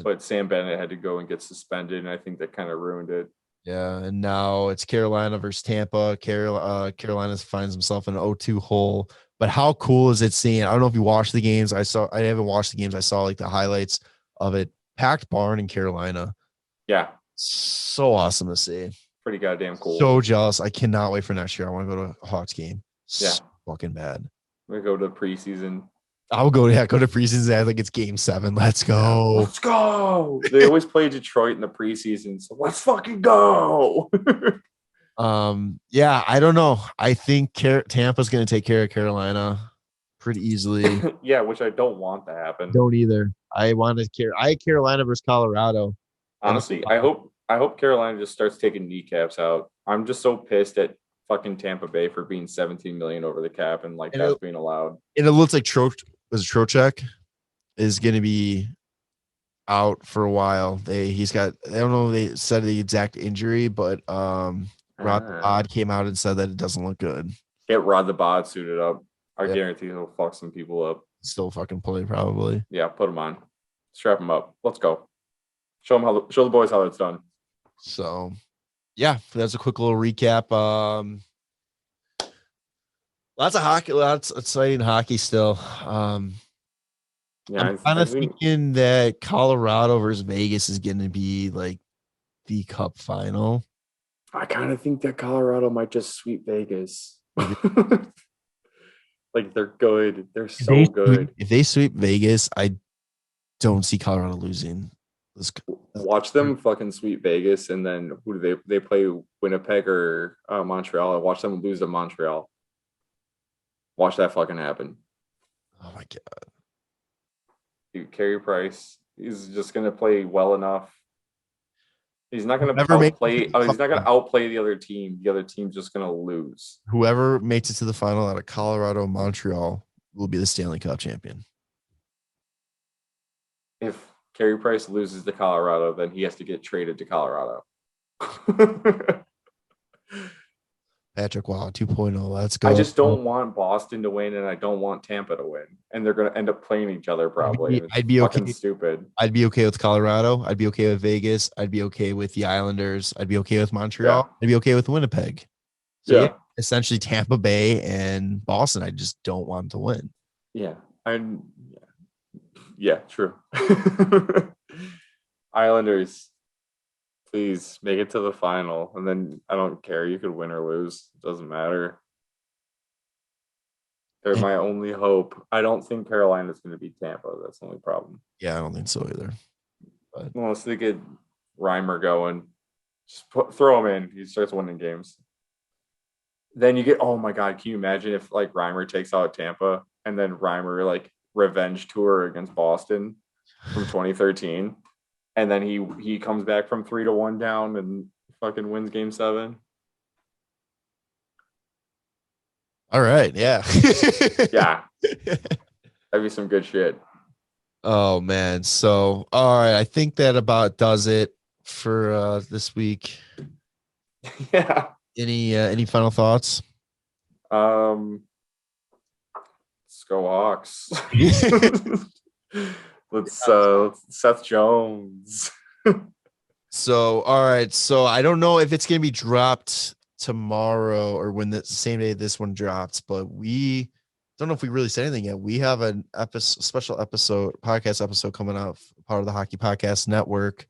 Speaker 2: But Sam Bennett had to go and get suspended, and I think that kind of ruined it.
Speaker 1: Yeah, and now it's Carolina versus Tampa. Carolina finds himself in an 0-2 hole. But how cool is it seeing? I don't know if you watched the games. I haven't watched the games. I saw like the highlights of it. Packed barn in Carolina.
Speaker 2: Yeah.
Speaker 1: So awesome to see.
Speaker 2: Pretty goddamn cool.
Speaker 1: So jealous. I cannot wait for next year. I want to go to a Hawks game.
Speaker 2: Yeah.
Speaker 1: So fucking bad.
Speaker 2: We go to the preseason.
Speaker 1: I'll go to preseason. I think it's game 7. Let's go.
Speaker 2: Let's go. They always play Detroit in the preseason. So let's fucking go.
Speaker 1: Yeah, I don't know. I think Tampa's going to take care of Carolina pretty easily.
Speaker 2: Yeah, which I don't want to happen.
Speaker 1: Don't either. I had Carolina versus Colorado.
Speaker 2: Honestly, I hope Carolina just starts taking kneecaps out. I'm just so pissed at fucking Tampa Bay for being 17 million over the cap and that's being allowed.
Speaker 1: And it looks like Trocheck is going to be out for a while. I don't know if they said the exact injury, but Rod the Bod came out and said that it doesn't look good.
Speaker 2: Get Rod the Bod suited up. I guarantee he'll fuck some people up.
Speaker 1: Still fucking play probably.
Speaker 2: Yeah, put him on. Strap him up. Let's go. Show the boys how it's done.
Speaker 1: So, yeah, that's a quick little recap. Lots of hockey, lots of exciting hockey still.
Speaker 2: Yeah,
Speaker 1: I'm kind of thinking that Colorado versus Vegas is going to be like the Cup final.
Speaker 2: I kind of think that Colorado might just sweep Vegas. Like they're good. They're so good.
Speaker 1: If they sweep Vegas, I don't see Colorado losing.
Speaker 2: Watch them fucking sweep Vegas, and then who do they play? Winnipeg or Montreal? I watch them lose to Montreal. Watch that fucking happen.
Speaker 1: Oh my god.
Speaker 2: Dude, Carey Price, he's just gonna play well enough. He's not gonna outplay. He's not gonna outplay the other team. The other team's just gonna lose.
Speaker 1: Whoever makes it to the final out of Colorado, Montreal will be the Stanley Cup champion.
Speaker 2: If Carey Price loses to Colorado, then he has to get traded to Colorado.
Speaker 1: Patrick, wow, 2.0. Let's go.
Speaker 2: I just don't want Boston to win, and I don't want Tampa to win, and they're going to end up playing each other probably.
Speaker 1: I'd be okay.
Speaker 2: Stupid.
Speaker 1: I'd be okay with Colorado. I'd be okay with Vegas. I'd be okay with the Islanders. I'd be okay with Montreal. Yeah. I'd be okay with Winnipeg. So yeah, essentially Tampa Bay and Boston. I just don't want them to win.
Speaker 2: Yeah, yeah, true. Islanders. Please make it to the final, and then I don't care. You could win or lose; it doesn't matter. They're my only hope. I don't think Carolina's going to beat Tampa. That's the only problem.
Speaker 1: Yeah, I don't think so either.
Speaker 2: But unless they get Reimer going, just throw him in. He starts winning games. Then you get. Oh my God! Can you imagine if like Reimer takes out Tampa, and then Reimer like revenge tour against Boston from 2013? And then he comes back from 3-1 down and fucking wins game 7.
Speaker 1: All right. Yeah.
Speaker 2: Yeah. That'd be some good shit.
Speaker 1: Oh man. So, all right. I think that about does it for this week.
Speaker 2: Yeah.
Speaker 1: Any final thoughts?
Speaker 2: Let's go Hawks. Let's Seth Jones.
Speaker 1: So, all right. So I don't know if it's going to be dropped tomorrow or when the same day this one drops, but we don't know if we really said anything yet. We have an special podcast episode coming out, part of the Hockey Podcast Network,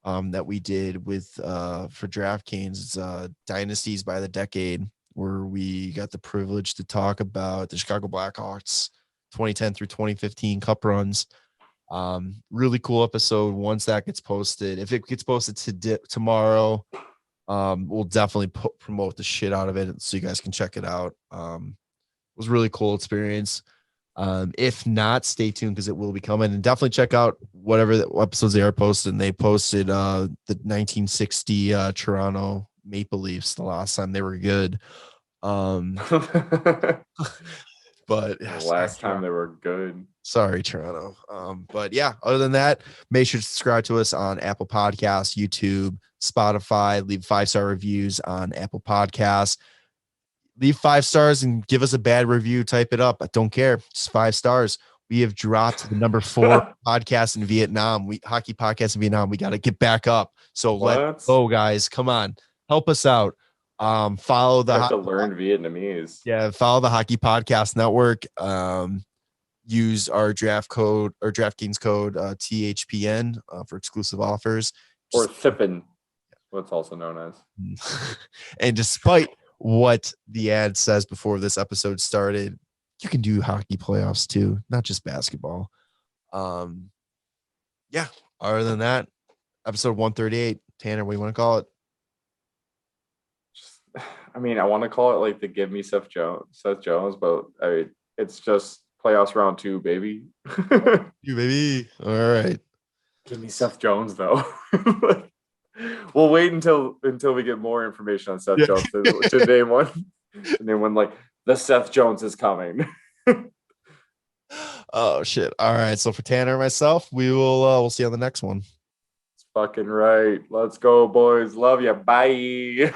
Speaker 1: that we did with for DraftKings. It's Dynasties by the Decade, where we got the privilege to talk about the Chicago Blackhawks 2010 through 2015 Cup runs. Really cool episode. Once that gets posted, if it gets posted tomorrow, we'll definitely promote the shit out of it so you guys can check it out. It was a really cool experience. If not, stay tuned because it will be coming, and definitely check out whatever episodes they are posted. And they posted the 1960 Toronto Maple Leafs the last time they were good. But
Speaker 2: the last time they were good.
Speaker 1: Sorry, Toronto. But yeah, other than that, make sure to subscribe to us on Apple Podcasts, YouTube, Spotify, leave 5-star reviews on Apple Podcasts. leave 5 stars and give us a bad review. Type it up. I don't care. Just 5 stars. We have dropped the number 4 podcast in Vietnam. Hockey podcast in Vietnam. We got to get back up. So let's go, guys. Come on, help us out. Follow the.
Speaker 2: I have to learn Vietnamese.
Speaker 1: Yeah, follow the Hockey Podcast Network. Use our DraftKings code THPN for exclusive offers.
Speaker 2: Or Thippin, what's also known
Speaker 1: as. And despite what the ad says before this episode started, you can do hockey playoffs too, not just basketball. Yeah. Other than that, episode 138. Tanner, what do you want to call it?
Speaker 2: I mean, I want to call it like the Give Me Seth Jones, but it's just playoffs round 2, baby.
Speaker 1: You baby. All right.
Speaker 2: Give me Seth Jones though. We'll wait until we get more information on Seth Jones to name one. And then when like the Seth Jones is coming.
Speaker 1: Oh shit. All right. So for Tanner and myself, we'll see you on the next one.
Speaker 2: It's fucking right. Let's go, boys. Love you. Bye.